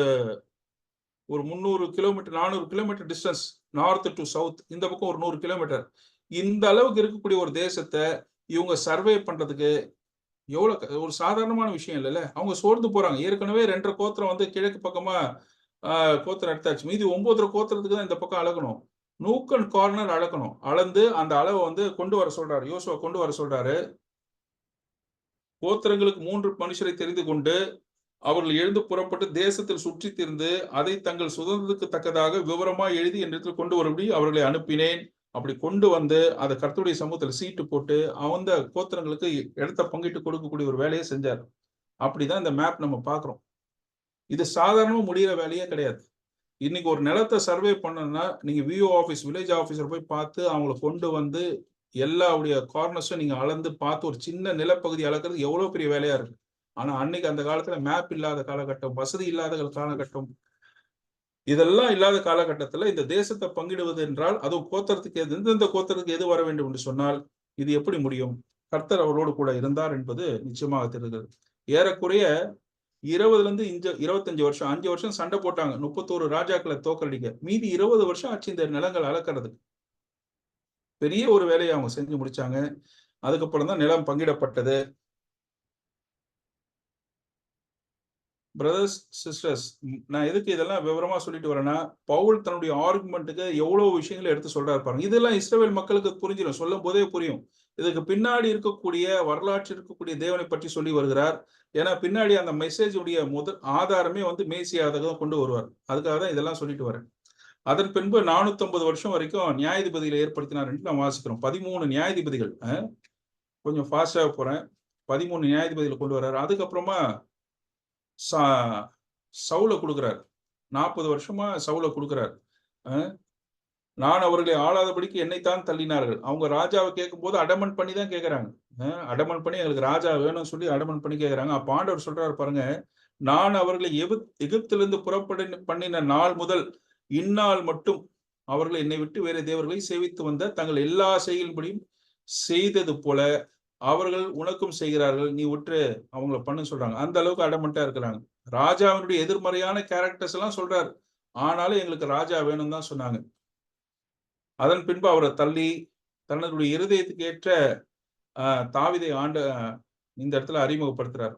300 kilometre 400 kilometre distance north to south, இந்த பக்கம் ஒரு 100 கிலோமீட்டர், இந்த அளவுக்கு இருக்கக்கூடிய ஒரு தேசத்தை இவங்க சர்வே பண்றதுக்கு எவ்வளவு ஒரு சாதாரணமான விஷயம் இல்லைல்ல. அவங்க சோர்ந்து போறாங்க. ஏற்கனவே 2.5 கோத்திரம் வந்து கிழக்கு பக்கமா கோத்திரம் எடுத்தாச்சு. மீதி 9 கோத்திரத்துக்கு தான் இந்த பக்கம் அளக்கணும். நூக் அண்ட் கார்னர் அளக்கணும். அளந்து அந்த அளவை வந்து கொண்டு வர சொல்றாரு. யோசுவா கொண்டு வர சொல்றாரு. கோத்திரங்களுக்கு 3 மனுஷரை தெரிந்து கொண்டு அவர்கள் எழுந்து புறப்பட்டு தேசத்தில் சுற்றி திரிந்து அதை தங்கள் சுதந்திரத்துக்கு தக்கதாக விவரமா எழுதி என்னிடத்தில் கொண்டு வரும்படி அவர்களை அனுப்பினேன். அப்படி கொண்டு வந்து அதை கர்த்தருடைய சமூகத்தில் சீட்டு போட்டு அந்த கோத்திரங்களுக்கு இடத்த பங்கிட்டு கொடுக்கக்கூடிய ஒரு வேலையை செஞ்சார். அப்படிதான் இந்த மேப் நம்ம பார்க்கிறோம். இது சாதாரணமா முடிகிற வேலையே கிடையாது. இன்னைக்கு ஒரு நிலத்தை சர்வே பண்ணணும்னா நீங்க விஓ ஆஃபீஸ், வில்லேஜ் ஆஃபீஸர் போய் பார்த்து அவங்களை கொண்டு வந்து எல்லாவுடைய கார்னர்ஸும் நீங்க அளந்து பார்த்து ஒரு சின்ன நிலப்பகுதி அளக்கிறது எவ்வளவு பெரிய வேலையா இருக்கு. ஆனா அன்னைக்கு அந்த காலத்துல மேப் இல்லாத காலகட்டம், வசதி இல்லாத காலகட்டம், இதெல்லாம் இல்லாத காலகட்டத்துல இந்த தேசத்தை பங்கிடுவது என்றால் அதுவும் கோத்திரத்துக்கு எந்தெந்த கோத்திரத்துக்கு எது வர வேண்டும் என்று சொன்னால் இது எப்படி முடியும்? கர்த்தர் அவரோடு கூட இருந்தார் என்பது நிச்சயமாக தெரிகிறது. ஏறக்குறைய 20 25 வருஷம், 5 வருஷம் சண்டை போட்டாங்க 31 ராஜாக்களை தோக்கடிக்க. மீதி 20 வருஷம் ஆச்சு இந்த நிலங்கள் அளக்கிறது. பெரிய ஒரு வேலையை அவங்க செஞ்சு முடிச்சாங்க. அதுக்கப்புறம் தான் நிலம் பங்கிடப்பட்டது. பிரதர்ஸ், சிஸ்டர்ஸ், நான் எதுக்கு இதெல்லாம் விவரமா சொல்லிட்டு வரேன்னா, பவுல் தன்னுடைய ஆர்குமெண்ட்டுக்கு எவ்வளவு விஷயங்களை எடுத்து சொல்றாரு பாருங்க. இதெல்லாம் இஸ்ரவேல் மக்களுக்கு புரிஞ்சிடும், சொல்லும் போதே புரியும். இதுக்கு பின்னாடி இருக்கக்கூடிய வரலாற்று இருக்கக்கூடிய தேவனை பற்றி சொல்லி வருகிறார். ஏன்னா பின்னாடி அந்த மெசேஜ் உடைய முதல் ஆதாரமே வந்து மேசியாவை தான் கொண்டு வருவார். அதுக்காக தான் இதெல்லாம் சொல்லிட்டு வரேன். அதன் பின்பு 450 வருஷம் வரைக்கும் நியாயாதிபதிகளை ஏற்படுத்தினார் என்று நாம் வாசிக்கிறோம். 13 நியாயாதிபதிகள். கொஞ்சம் ஃபாஸ்டா போறேன். 13 நியாயாதிபதிகளை கொண்டு வர்றாரு. அதுக்கப்புறமா சவுல கொடுக்கிறார். 40 வருஷமா சவுல கொடுக்கிறார். நான் அவர்களை ஆளாதபடிக்கு என்னைத்தான் தள்ளினார்கள். அவங்க ராஜாவை கேட்கும் போது அடமன் பண்ணி தான் கேட்கிறாங்க. அடமன் பண்ணி எங்களுக்கு ராஜா வேணும்னு சொல்லி அடமன் பண்ணி கேட்கிறாங்க. அப்ப ஆண்டவர் சொல்றாரு பாருங்க, நான் அவர்களை எகிப்திலிருந்து பண்ணின நாள் முதல் இந்நாள் மட்டும் அவர்களை என்னை விட்டு வேற தேவர்களை சேவித்து வந்த தங்கள் எல்லா செயல்படியும் செய்தது போல அவர்கள் உனக்கும் செய்கிறார்கள், நீ விட்டு அவங்கள பண்ண சொல்றாங்க. அந்த அளவுக்கு அடமண்டா இருக்கிறாங்க. ராஜாவினுடைய எதிர்மறையான கேரக்டர்ஸ் எல்லாம் சொல்றாரு. ஆனாலும் எங்களுக்கு ராஜா வேணும் தான் சொன்னாங்க. அதன் பின்பு அவரை தள்ளி தன்னுடைய இருதயத்துக்கு ஏற்ற தாவீதை இந்த இடத்துல அறிமுகப்படுத்துறாரு.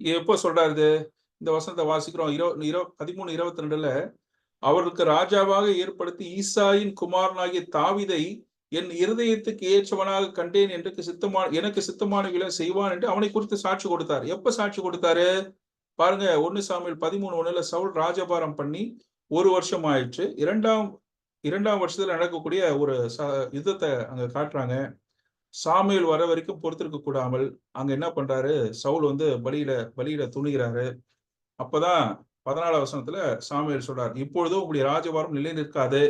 எப்போ சொல்றாரு? இந்த வசனத்தை வாசிக்கிறோம். 13:22 அவர்களுக்கு ராஜாவாக ஏற்படுத்தி ஈசாயின் குமாரனாகிய தாவீதை என் இருதயத்துக்கு ஏற்றவனாக கண்டேன் என்று எனக்கு சித்தமானவர்களை செய்வான் என்று அவனை குறித்து சாட்சி கொடுத்தார். எப்ப சாட்சி கொடுத்தாரு பாருங்க, 1 சாமுவேல் 13:1 சவுல் ராஜபாரம் பண்ணி 1 வருஷம் ஆயிடுச்சு. இரண்டாம் வருஷத்துல நடக்கக்கூடிய ஒரு யுத்தத்தை அங்க காட்டுறாங்க. சாமுவேல் வர வரைக்கும் பொறுத்திருக்க கூடாமல் அங்க என்ன பண்றாரு, சவுல் வந்து பலியிட துணிகிறாரு. அப்பதான் 14 வசனத்துல சாமுவேல் சொல்றார், இப்பொழுதும் உங்களுடைய ராஜபாரம் நிலை நிற்காது.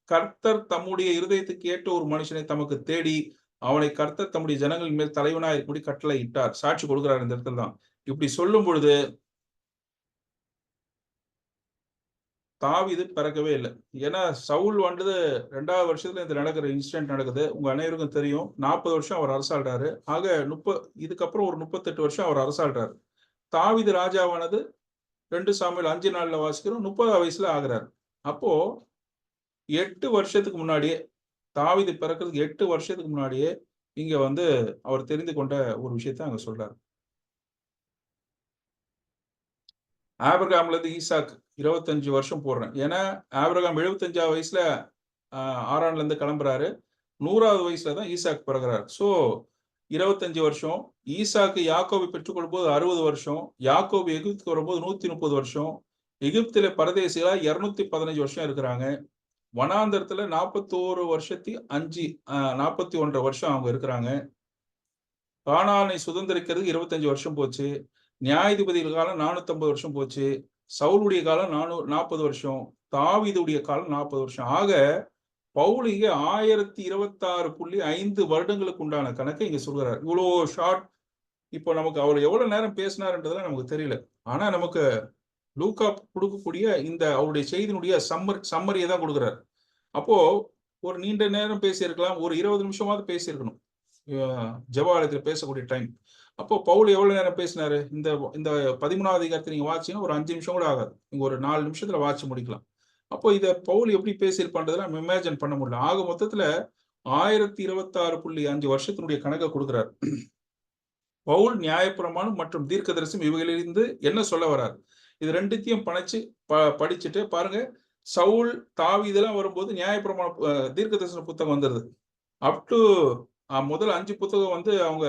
கர்த்தர் தம்முடைய இருதயத்துக்கு ஏற்ற ஒரு மனுஷனை தமக்கு தேடி அவனை கர்த்தர் தம்முடைய ஜனங்களின் மேல் தலைவனாக இருக்கும்படி கட்டளை இட்டார். சாட்சி கொடுக்கிறார் இந்த இடத்துல தான். இப்படி சொல்லும் பொழுது தாவீது பிறக்கவே இல்லை. ஏன்னா சவுல் வந்தது 2வது வருஷத்துல இந்த நடக்கிற இன்சிடென்ட் நடக்குது. உங்க அனைவருக்கும் தெரியும். 40 வருஷம் அவர் அரசாள்றாரு. ஆக இதுக்கப்புறம் ஒரு 38 வருஷம் அவர் அரசாள்றாரு. தாவீது ராஜாவானது 2 சாமுவேல் 5:4 வாசிக்கிறோம். 30 வயசுல ஆகிறார். அப்போ 8 வருஷத்துக்கு முன்னாடியே, தாவீது பிறக்கிறதுக்கு 8 வருஷத்துக்கு முன்னாடியே இங்க வந்து அவர் தெரிந்து கொண்ட ஒரு விஷயத்தை அங்க சொல்றாரு. ஆபிரகாம்ல இருந்து ஈசாக் 25 வருஷம் போடுறேன். ஏன்னா ஆபிரகாம் 75 வயசுல ஆரான்ல இருந்து கிளம்புறாரு. 100வது வயசுல தான் ஈசாக் பிறகுறாரு. சோ 25 வருஷம். ஈசாக்கு யாக்கோபை பெற்றுக்கொள்ளும் போது 60 வருஷம். யாக்கோபு எகிப்துக்கு வரும்போது 130 வருஷம். எகிப்தில பரதேசிகளா 215 வருஷம் இருக்கிறாங்க. வனாந்தரத்துல 41 வருஷம் அவங்க இருக்கிறாங்க. கானானை சுதந்திரிக்கிறதுக்கு 25 வருஷம் போச்சு. நியாயாதிபதிகள் காலம் 450 வருஷம் போச்சு. சவுலுடைய காலம் 40 வருஷம். தாவீதுடைய காலம் 40 வருஷம். ஆக பவுல் இங்க 1026.5 வருடங்களுக்கு உண்டான கணக்கை இங்க சொல்கிறார். இவ்வளோ ஷார்ட். இப்போ நமக்கு அவர் எவ்வளவு நேரம் பேசினார்ன்றதுலாம் நமக்கு தெரியல. ஆனா நமக்கு லூக்கா கொடுக்கக்கூடிய இந்த அவருடைய செய்தியினுடைய சம்மரியை தான் கொடுக்குறாரு. அப்போ ஒரு நீண்ட நேரம் பேசியிருக்கலாம், ஒரு 20 நிமிஷமாவது பேசியிருக்கணும் ஜெபாலயத்தில் பேசக்கூடிய டைம். அப்போ பவுல் எவ்வளவு நேரம் பேசினாரு? இந்த 13வது அதிகாரத்தை நீங்க வாட்சிங்கன்னா ஒரு 5 நிமிஷம் கூட ஆகாது. நீங்க ஒரு 4 நிமிஷத்துல வாட்சி முடிக்கலாம். அப்போ இத பவுல் எப்படி பேசியிருப்பான்றதுல நம்ம இமேஜின் பண்ண முடியல. ஆக மொத்தத்துல 1026.5 வருஷத்தினுடைய கணக்கை கொடுக்கிறார். பவுல் நியாயப்பிரமாணம் மற்றும் தீர்க்கதரிசனம் இவைகளிலிருந்து என்ன சொல்ல வர்றார்? இது ரெண்டுத்தையும் படிச்சுட்டு பாருங்க. சவுல் தாவீதெல்லாம் வரும்போது நியாயப்பிரமாண தீர்க்கதரிசன புத்தகம் வந்துருது. அப் டு முதல் 5 புத்தகம் வந்து அவங்க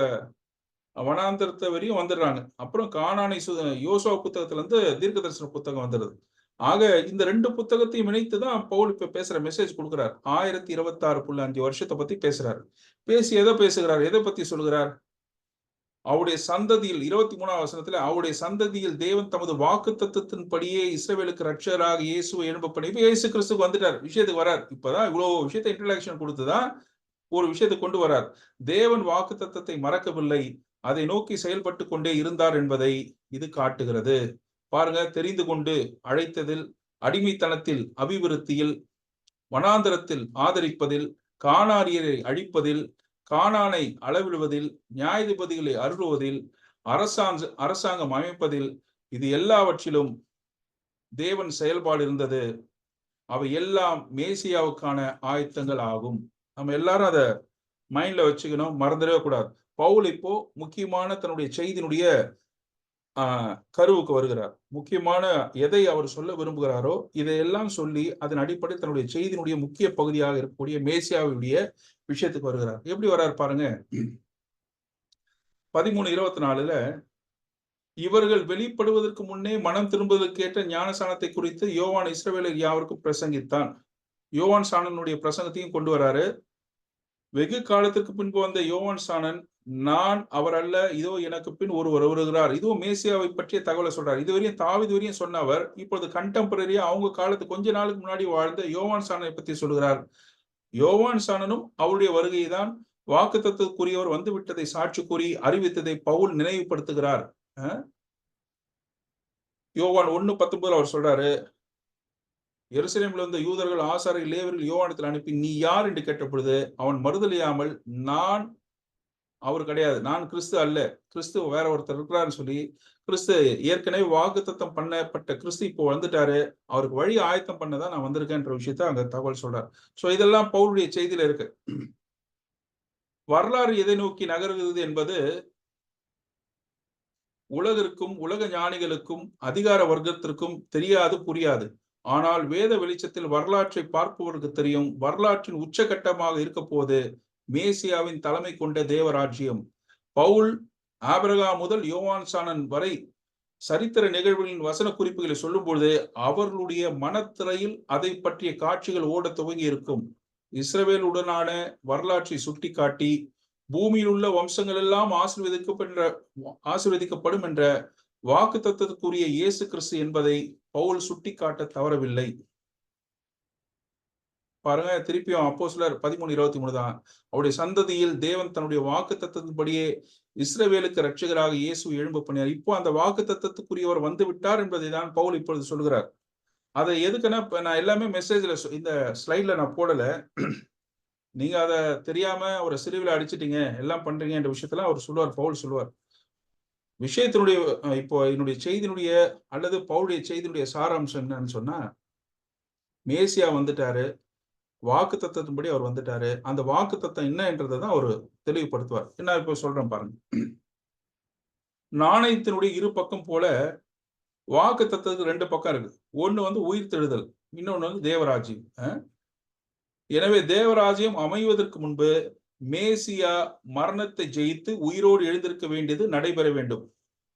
வனாந்தரத்தை வரையும் வந்துடுறாங்க. அப்புறம் கானானை யோசுவா புத்தகத்துல இருந்து தீர்க்கதரிசன புத்தகம் வந்துடுது. ஆக இந்த 2 புத்தகத்தையும் இணைத்துதான் பவுல் இப்ப பேசுற மெசேஜ் கொடுக்கிறார். 1026.5 வருஷத்தை பத்தி பேசுறாரு. பேசி எதை பேசுகிறார்? எதை பத்தி சொல்கிறார்? அவருடைய சந்ததியில் 23வது வசனத்துல அவருடைய சந்ததியில் தேவன் தமது வாக்குத்தத்தத்தின்படியே இஸ்ரவேலுக்கு ரட்சகராக இயேசுவை எழும்ப பண்ணி இயேசு கிறிஸ்துக்கு வந்துட்டார். விஷயத்துக்கு வரார். இப்பதான் இவ்வளவு விஷயத்தை இன்ட்ரடக்ஷன் கொடுத்துதான் ஒரு விஷயத்தை கொண்டு வரார். தேவன் வாக்குத்தத்தத்தை மறக்கவில்லை, அதை நோக்கி செயல்பட்டு கொண்டே இருந்தார் என்பதை இது காட்டுகிறது. பாருங்க, தெரிந்து கொண்டு அழைத்ததில், அடிமைத்தனத்தில் அபிவிருத்தியில், வனாந்தரத்தில் ஆதரிப்பதில், கானானியரை அழிப்பதில், கானானை அளவிடுவதில், நியாயாதிபதிகளை அருளுவதில், அரசாங்கம் அமைப்பதில், இது எல்லாவற்றிலும் தேவன் செயல்பாடு இருந்தது. அவை எல்லாம் மேசியாவுக்கான ஆயத்தங்கள் ஆகும். நம்ம எல்லாரும் அதை மைண்ட்ல வச்சுக்கணும், மறந்துடவே கூடாது. பவுல் இப்போ முக்கியமான தன்னுடைய செய்தியினுடைய கருவுக்கு வருகிறார். முக்கியமான எதை அவர் சொல்ல விரும்புகிறாரோ இதையெல்லாம் சொல்லி அதன் அடிப்படையில் தன்னுடைய செய்தியினுடைய முக்கிய பகுதியாக இருக்கக்கூடிய மேசியாவுடைய விஷயத்துக்கு வருகிறார். எப்படி வர்றாரு பாருங்க. 13:24 இவர்கள் வெளிப்படுவதற்கு முன்னே மனம் திரும்புவதற்கு ஏற்ற ஞானசானத்தை குறித்து யோவான் இஸ்ரவேலர் யாவருக்கும் பிரசங்கித்தான். யோவான் சாணனுடைய பிரசங்கத்தையும் கொண்டு வராரு. வெகு காலத்திற்கு பின்பு வந்த யோவான் சாணன், நான் அவர் அல்ல, இதோ எனக்கு பின் ஒருவர் வருகிறார், இதோ மேசியாவை பற்றிய தகவலை சொல்றார். இதுவரையும் தாவீது வரையும் சொன்னவர் இப்பொழுது கண்டெம்பரரியா அவங்க காலத்து கொஞ்ச நாளுக்கு முன்னாடி வாழ்ந்த யோவான் சாணனை பற்றி சொல்கிறார். யோவான் சாணனும் அவருடைய வருகையை தான் வாக்குத்தத்தத்துக்குரியவர் வந்து விட்டதை சாட்சி கூறி அறிவித்ததை பவுல் நினைவுபடுத்துகிறார். யோவான் 1:19 அவர் சொல்றாரு, எருசலேமில் இருந்த யூதர்கள் ஆசாரியர்கள் லேவியர்கள் யோவானிடத்தில் அனுப்பி நீ யார் என்று கேட்டபொழுது அவன் மறுதலியாமல் நான் அவர் கிடையாது, நான் கிறிஸ்து அல்ல, கிறிஸ்து வேற ஒருத்தர் இருக்கிறாருன்னு சொல்லி, கிறிஸ்து ஏற்கனவே வாக்குத்தத்தம் பண்ணப்பட்ட கிறிஸ்து இப்போ வந்துட்டாரு, அவருக்கு வழி ஆயத்தம் பண்ணதான் நான் வந்திருக்கேன்ற விஷயத்த அங்க தகவல் சொல்றார். சோ இதெல்லாம் பவுலுடைய செய்தியில இருக்கு. வரலாறு எதை நோக்கி நகர்கிறது என்பது உலகிற்கும் உலக ஞானிகளுக்கும் அதிகார வர்க்கத்திற்கும் தெரியாது, புரியாது. ஆனால் வேத வெளிச்சத்தில் வரலாற்றை பார்ப்பவருக்கு தெரியும். வரலாற்றின் உச்சகட்டமாக இருக்க போது மேசியாவின் தலைமை கொண்ட தேவராஜ்யம். பவுல் ஆபிரகாம் முதல் யோவான் சாணன் வரை சரித்திர நிகழ்வுகளின் வசன குறிப்புகளை சொல்லும் பொழுது அவர்களுடைய மனத்திரையில் அதை பற்றிய காட்சிகள் ஓட துவங்கி இருக்கும். இஸ்ரவேலுடனான வரலாற்றை சுட்டிக்காட்டி பூமியில் உள்ள வம்சங்கள் எல்லாம் ஆசீர்வதிக்கப்படும் என்ற வாக்கு தத்துவத்துக்குரிய இயேசு கிறிஸ்து என்பதை பவுல் சுட்டிக்காட்ட தவறவில்லை. பாருங்க, திருப்பியும் அப்போஸ்தலர் 13:23 தான். அவருடைய சந்ததியில் தேவன் தன்னுடைய வாக்கு தத்தத்தின்படியே இஸ்ரவேலுக்கு இரட்சகராக இயேசு எழும்ப பண்ணினார். இப்போ அந்த வாக்கு தத்தத்துக்குரியவர் வந்து விட்டார் என்பதை தான் பவுல் இப்பொழுது சொல்கிறார். அதை எதுக்குன்னா, நான் எல்லாமே மெசேஜ்ல இந்த ஸ்லைட்ல நான் போடல. நீங்க அதை தெரியாம ஒரு சிறுவில அடிச்சிட்டீங்க, எல்லாம் பண்றீங்க என்ற விஷயத்தெல்லாம் அவர் சொல்லுவார், பவுல் சொல்லுவார். விஷயத்தினுடைய இப்போ என்னுடைய செய்தியினுடைய அல்லது பவுலுடைய செய்தியினுடைய சாராம்சம் என்னன்னு சொன்னா, மேசியா வந்துட்டாரு, வாக்கு தத்தத்தின்படி அவர் வந்துட்டாரு. அந்த வாக்கு தத்தம் என்னன்றதை தான் அவர் தெளிவுபடுத்துவார். என்ன இப்ப சொல்றேன் பாருங்க. நாணயத்தினுடைய இரு பக்கம் போல வாக்கு தத்தத்துக்கு 2 பக்கம் இருக்கு. ஒண்ணு உயிர்த்தெழுதல், இன்னொன்னு தேவராஜ்யம். எனவே தேவராஜ்யம் அமைவதற்கு முன்பு மேசியா மரணத்தை ஜெயித்து உயிரோடு எழுந்திருக்க வேண்டியது நடைபெற வேண்டும்.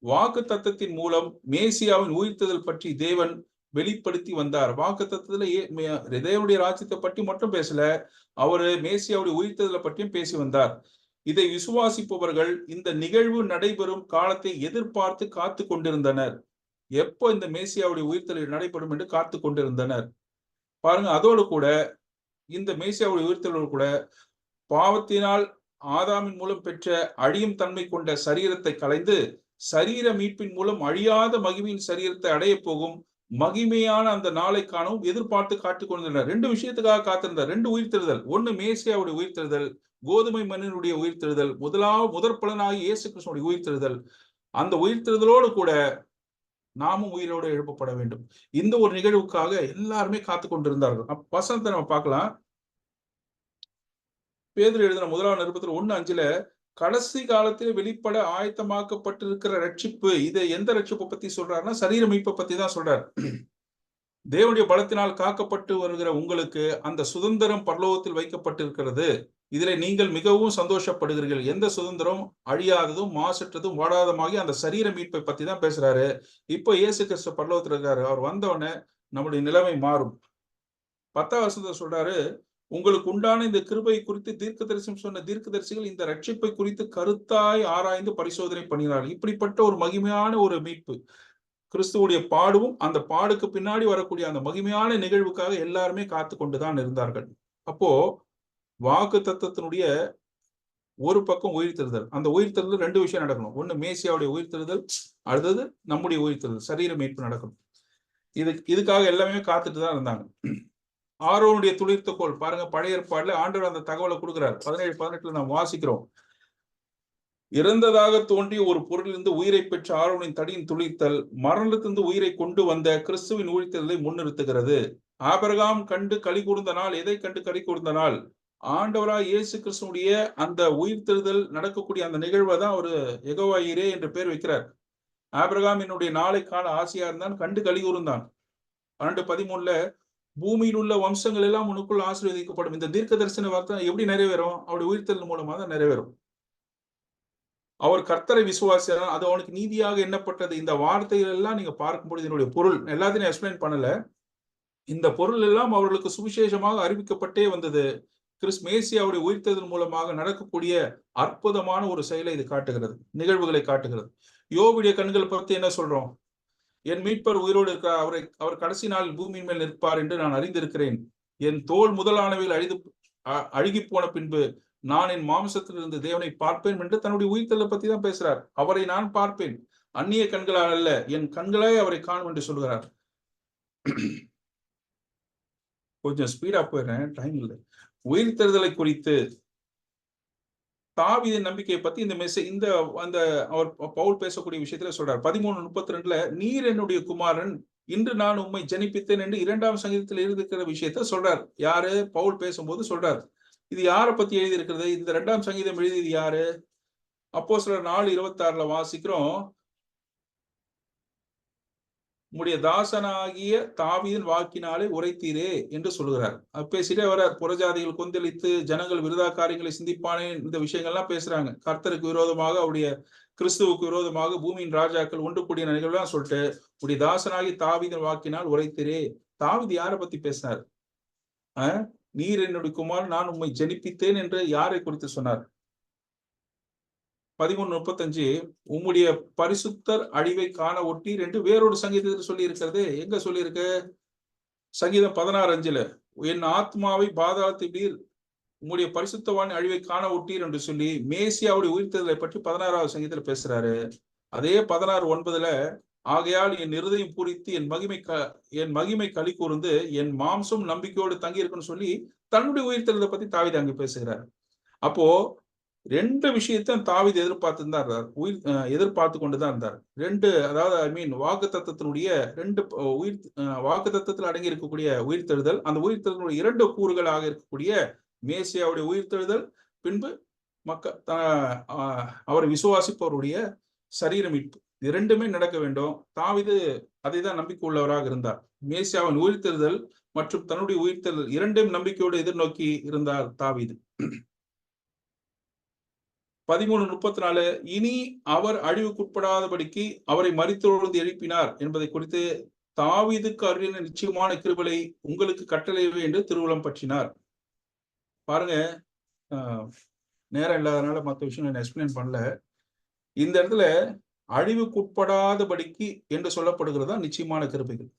வாக்கு தத்தத்தின் மூலம் மேசியாவின் உயிர்த்தெழுதல் பற்றி தேவன் வெளிப்படுத்தி வந்தார். வாக்கு தத்தத்துல தேவனுடைய ராஜ்யத்தை பற்றி மட்டும் பேசல, அவரு மேசியாவுடைய உயிர்த்தெழுதலை பற்றியும் பேசி வந்தார். இதை விசுவாசிப்பவர்கள் இந்த நிகழ்வு நடைபெறும் காலத்தை எதிர்பார்த்து காத்து கொண்டிருந்தனர். எப்போ இந்த மேசியாவுடைய உயிர்த்தெழுதல் நடைபெறும் என்று காத்து கொண்டிருந்தனர். பாருங்க, அதோடு கூட இந்த மேசியாவுடைய உயிர்த்தெழுதல் கூட பாவத்தினால் ஆதாமின் மூலம் பெற்ற அழியும் தன்மை கொண்ட சரீரத்தை களைந்து சரீர மீட்பின் மூலம் அழியாத மகிமையின் சரீரத்தை அடைய போகும் மகிமையான அந்த நாளை காணவும் எதிர்பார்த்து காத்துக் கொண்டிருந்தார். 2 விஷயத்துக்காக காத்திருந்தார். 2 உயிர்த்தெழுதல். ஒன்னு மேசியாவுடைய உயிர்த்தெழுதல், கோதுமை மண்ணினுடைய உயிர்த்தெழுதல், முதற் பலனாகி இயேசு கிறிஸ்துவினுடைய உயிர்த்தெழுதல். அந்த உயிர்த்தெழுதலோடு கூட நாமும் உயிரோடு எழுப்பப்பட வேண்டும். இந்த ஒரு நிகழ்வுக்காக எல்லாருமே காத்து கொண்டிருந்தார்கள். வசனத்தை நம்ம பார்க்கலாம். பேதுரு எழுதின 1 நிருபத்தில் 1:5 கடைசி காலத்தில் வெளிப்பட ஆயத்தமாக்கப்பட்டிருக்கிற ரட்சிப்பு. இதை எந்த ரட்சிப்பை பத்தி சொல்றாருன்னா, சரீர மீட்பை பத்தி தான் சொல்றாரு. தேவனுடைய பலத்தினால் காக்கப்பட்டு வருகிற உங்களுக்கு அந்த சுதந்திரம் பரலோகத்தில் வைக்கப்பட்டிருக்கிறது. இதில் நீங்கள் மிகவும் சந்தோஷப்படுகிறீர்கள். எந்த சுதந்திரம்? அழியாததும் மாசற்றதும் வாடாதமாகி அந்த சரீர மீட்பை பத்தி தான் பேசுறாரு. இப்போ இயேசு கிறிஸ்து பரலோகத்தில் இருக்காரு. அவர் வந்தவொடனே நம்முடைய நிலைமை மாறும். 10ஆம் வசனத்தை சொல்றாரு, உங்களுக்கு உண்டான இந்த கிருபை குறித்து தீர்க்கதரிசனம் சொன்ன தீர்க்கதரிசிகள் இந்த ரட்சிப்பை குறித்து கருத்தாய் ஆராய்ந்து பரிசோதனை பண்ணினார்கள். இப்படிப்பட்ட ஒரு மகிமையான ஒரு மீட்பு, கிறிஸ்துவுடைய பாடுவும் அந்த பாடுக்கு பின்னாடி வரக்கூடிய அந்த மகிமையான நிகழ்வுக்காக எல்லாருமே காத்து கொண்டுதான் இருந்தார்கள். அப்போ வாக்கு தத்தத்தினுடைய ஒரு பக்கம் உயிர்த்தெழுதல். அந்த உயிர்த்தெழுதல் 2 விஷயம் நடக்கணும். ஒண்ணு மேசியாவுடைய உயிர்த்தெழுதல், அடுத்தது நம்முடைய உயிர்த்தெழுதல், சரீர மீட்பு நடக்கணும். இதுக்காக எல்லாமே காத்துட்டு தான் இருந்தாங்க. ஆரோனுடைய துளிர்த்தக்கோள் பாருங்க, பழைய ஏற்பாடுல ஆண்டவர் அந்த தகவலை கொடுக்கிறார். 17-18 நாம் வாசிக்கிறோம். இறந்ததாக தோன்றிய ஒரு பொருளிலிருந்து உயிரை பெற்ற ஆரோனின் தடியின் துளிர்த்தல் மரணத்திலிருந்து உயிரை கொண்டு வந்த கிறிஸ்துவின் உயிர்த்தெழுதலை முன்னிறுத்துகிறது. ஆபிரகாம் கண்டு களி கூர்ந்த நாள். எதை கண்டு களி கூர்ந்த நாள்? ஆண்டவராய் இயேசு கிறிஸ்துவுடைய அந்த உயிர்த்தெழுதல் நடக்கக்கூடிய அந்த நிகழ்வை தான் ஒரு யெகோவா ஈரே என்று பேர் வைக்கிறார். ஆபிரகாம் என்னுடைய நாளை காண ஆசையா இருந்தான், கண்டு களி கூர்ந்தான். 12:13 பூமியில் உள்ள வம்சங்கள் எல்லாம் உனக்குள் ஆசீர்வதிக்கப்படும். இந்த தீர்க்க தரிசன வார்த்தை எப்படி நிறைவேறும்? அவருடைய உயிர்த்தெழுதல் மூலமாக தான் நிறைவேறும். அவர் கர்த்தரை விசுவாசியார், அது அவனுக்கு நீதியாக எண்ணப்பட்டது. இந்த வார்த்தைகள் எல்லாம் நீங்க பார்க்கும்போது இதனுடைய பொருள் எல்லாத்தையும் எக்ஸ்பிளைன் பண்ணல. இந்த பொருள் எல்லாம் அவர்களுக்கு சுவிசேஷமாக அறிவிக்கப்பட்டே வந்தது. மேசியாவுடைய உயிர்த்தெழுதல் மூலமாக நடக்கக்கூடிய அற்புதமான ஒரு செயலை இது காட்டுகிறது, நிகழ்வுகளை காட்டுகிறது. யோபுடைய கண்களை பத்தி என்ன சொல்றோம்? என் மீட்பர் உயிரோடு இருக்கிறார், அவர் கடைசி நாள் பூமியின் மேல் நிற்பார் என்று நான் அறிந்திருக்கிறேன். என் தோல் முதலானவைகள் அழுகி போன பின்பு நான் என் மாம்சத்திலிருந்து தேவனை பார்ப்பேன் என்று தன்னுடைய உயிர்த்தெழுதலை பத்தி தான் பேசுறார். அவரை நான் பார்ப்பேன், அந்நிய கண்களால் அல்ல, என் கண்களாய் அவரை காணும் என்று சொல்கிறார். கொஞ்சம் ஸ்பீடா போயிடுறேன், டைம் இல்லை. உயிர்த்தெழுதலை குறித்து தாவீதின் நம்பிக்கையை பத்தி இந்த அந்த அவர் பவுல் பேசக்கூடிய விஷயத்துல சொல்றார். 13:32 நீர் என்னுடைய குமாரன், இன்று நான் உம்மை ஜனிப்பித்தேன் என்று 2ஆம் சங்கீதத்தில் எழுதியிருக்கிற விஷயத்த சொல்றார். யாரு? பவுல் பேசும்போது சொல்றார். இது யாரை பத்தி எழுதியிருக்கிறது? இந்த 2ஆம் சங்கீதம் எழுதியது யாரு? அப்போஸ்தலர் 4:26 வாசிக்கிறோம். உம்முடைய தாசனாகிய தாவீதின் வாக்கினாலே உரைத்தீரே என்று சொல்கிறார். பேசிட்டே வர்றார். புறஜாதிகள் கொந்தளித்து ஜனங்கள் விருதா காரியங்களை சிந்திப்பானே, இந்த விஷயங்கள்லாம் பேசுறாங்க. கர்த்தருக்கு விரோதமாக, அவருடைய கிறிஸ்துவுக்கு விரோதமாக பூமியின் ராஜாக்கள் ஒன்று கூடிய நிகழ்வுலாம் சொல்லிட்டு உடைய தாசனாகி தாவீதின் வாக்கினால் உரைத்தீரே. தாவீது யாரை பத்தி பேசினார்? நீர் என்னுடைய குமாரன், நான் உம்மை ஜனிப்பித்தேன் என்று யாரை குறித்து சொன்னார்? 13:35 உம்முடைய பரிசுத்தர் அழிவை காண ஒட்டீர் என்று வேறொரு சங்கீதத்தில் சொல்லி இருக்கிறது. எங்க சொல்லி இருக்கு? சங்கீதம் 16:5 என் ஆத்மாவை பாதாளத்தில் உம்முடைய பரிசுத்தவான் அழிவை காண ஒட்டீர் என்று சொல்லி மேசியாவுடைய உயிர்த்தெழுதலை பற்றி 16ஆவது சங்கீதத்தில் பேசுறாரு. அதே 16:9 ஆகையால் என் இருதயம் பூரித்து என் மகிமை களி கூர்ந்து என் மாம்சம் நம்பிக்கையோடு தங்கி இருக்குன்னு சொல்லி தன்னுடைய உயிர்த்தெழுதலை பத்தி தாவீது அங்க பேசுகிறார். அப்போ 2 விஷயத்தை தாவீது எதிர்பார்த்து கொண்டுதான் இருந்தார். 2, அதாவது வாக்குத்தத்தத்தினுடைய 2 வாக்குத்தத்தத்தில் அடங்கி இருக்கக்கூடிய உயிர்த்தெழுதல், அந்த உயிர்த்தெழுதலுடைய 2 கூறுகளாக இருக்கக்கூடிய மேசியாவுடைய உயிர்த்தெழுதல், பின்பு அவரை விசுவாசிப்பவருடைய சரீர மீட்பு, 2மே நடக்க வேண்டும். தாவீது அதைதான் நம்பிக்கை உள்ளவராக இருந்தார். மேசியாவின் உயிர்த்தெழுதல் மற்றும் தன்னுடைய உயிர்த்தெழுதல் 2ம் நம்பிக்கையோடு எதிர்நோக்கி இருந்தார் தாவீது. 13:34 இனி அவர் அழிவுக்குட்படாதபடிக்கு அவரை மரித்தோர்ந்து எழுப்பினார் என்பதை குறித்து தாவீதுக்கு அருளின நிச்சயமான கிருபையை உங்களுக்கு கட்டளையவே என்று திருவுளம் பற்றினார். பாருங்க, நேரம் இல்லாதனால மற்ற விஷயம் நான் எக்ஸ்பிளைன் பண்ணல. இந்த இடத்துல அழிவுக்குட்படாதபடிக்கு என்று சொல்லப்படுகிறதா நிச்சயமான கிருபைகள்.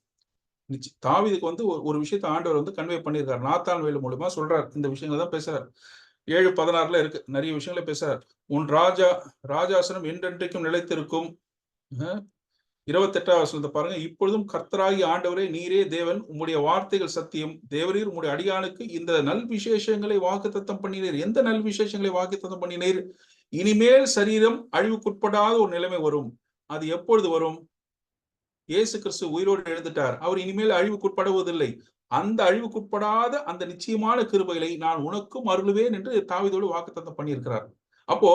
தாவீதுக்கு ஒரு விஷயத்தை ஆண்டவர் கன்வே பண்ணியிருக்காரு. நாத்தான் வேலு மூலமா சொல்றார். இந்த விஷயங்கள் தான் பேசுறார். 7:16 இருக்கு, நிறைய விஷயங்களை பேசுறார். உன் ராஜாசனம் என்றென்றைக்கும் நிலைத்திருக்கும். 28ஆவது வசனத்தை பாருங்க. இப்பொழுதும் கர்த்தராகி ஆண்டவரே நீரே தேவன், உம்முடைய வார்த்தைகள் சத்தியம். தேவரீர் உம்முடைய அடியானுக்கு இந்த நல் விசேஷங்களை வாக்குத்தத்தம் பண்ணினீர். எந்த நல் விசேஷங்களை வாக்குத்தத்தம் பண்ணினீர்? இனிமேல் சரீரம் அழிவுக்குட்படாத ஒரு நிலைமை வரும். அது எப்பொழுது வரும்? இயேசு கிறிஸ்து உயிரோடு எழுந்துட்டார். அவர் இனிமேல் அழிவுக்குட்படுவதில்லை. அந்த அழிவுக்குட்படாத அந்த நிச்சயமான கிருபைகளை நான் உனக்கும் அருளுவேன் என்று தாவீதோடு வாக்குத்தத்தம் பண்ணியிருக்கிறார். அப்போ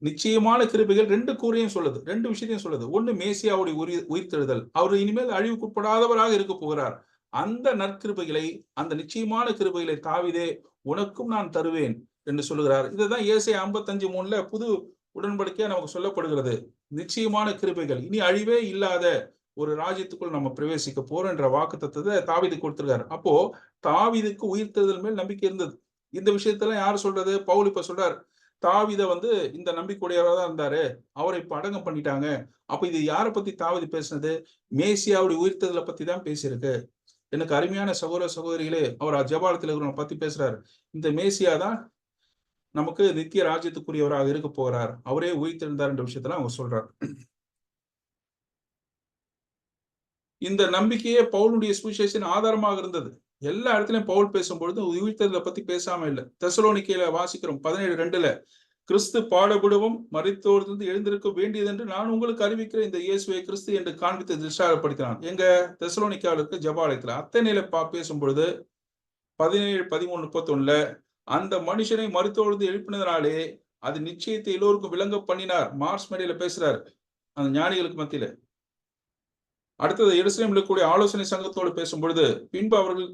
நிச்சயமான கிருபைகள் 2 கூறையும் சொல்லுது, 2 விஷயத்தையும் சொல்லுது. ஒண்ணு மேசியாவுடைய உயிர்த்தெழுதல், அவர் இனிமேல் அழிவுக்குட்படாதவராக இருக்க போகிறார். அந்த நற்கிருபைகளை, அந்த நிச்சயமான கிருபைகளை தாவீதே உனக்கும் நான் தருவேன் என்று சொல்லுகிறார். இதுதான் ஏசாயா 55:3 புது உடன்படிக்கையா நமக்கு சொல்லப்படுகிறது. நிச்சயமான கிருபைகள், இனி அழிவே இல்லாத ஒரு ராஜ்யத்துக்குள் நம்ம பிரவேசிக்க போறோம் என்ற வாக்குத்தத்தத்தை தாவீது கொடுத்திருக்காரு. அப்போ தாவீதுக்கு உயிர்த்தெழுதல் மேல் நம்பிக்கை இருந்தது. இந்த விஷயத்தெல்லாம் யார் சொல்றது? பவுல் இப்ப சொல்றார். தாவீத இந்த நம்பிக்கையுடையவராக தான் இருந்தாரு, அவரை இப்ப அடங்கம் பண்ணிட்டாங்க. அப்ப இது யாரை பத்தி தாவீது பேசுனது? மேசியாவுடைய உயிர்த்தெழுதலை பத்தி தான் பேசியிருக்கு. எனக்கு அருமையான சகோதர சகோதரிகளே, அவர் ஜெபாலயத்தில் இருக்கிறவங்க பத்தி பேசுறாரு. இந்த மேசியா தான் நமக்கு நித்திய ராஜ்யத்துக்குரியவராக இருக்க போகிறார், அவரே உயிர்த்தெழுந்தார் என்ற விஷயத்தெல்லாம் அவங்க சொல்றாரு. இந்த நம்பிக்கையே பவுலுடைய சுவிசேஷத்தின் ஆதாரமாக இருந்தது. எல்லா இடத்துலயும் பவுல் பேசும்பொழுது உயிர்த்தெழுதலை பத்தி பேசாம இல்லை. தெசலோனிக்கேல வாசிக்கிறோம் 17:2 கிறிஸ்து பாடுபடுவோம் மரித்தோரிலிருந்து எழுந்திருக்க வேண்டியது என்று நான் உங்களுக்கு அறிவிக்கிற இந்த இயேசுவை கிறிஸ்து என்று காண்பித்து திஷ்டாரப்படுத்தினான். எங்க? தெசலோனிக்காவில் இருக்க ஜெபாலயத்துல. அத்தனையில பேசும்பொழுது 17:13-31 அந்த மனுஷனை மரித்தோரிலிருந்து எழுப்பினதுனாலே அது நிச்சயத்தை எல்லோருக்கும் விளங்க பண்ணினார். மார்ஸ் மேடையில பேசுறாரு அந்த ஞானிகளுக்கு மத்தியில. அடுத்தது எருசலேமில் இருக்கக்கூடிய ஆலோசனை சங்கத்தோடு பேசும் பொழுது, பின்பு அவர்கள்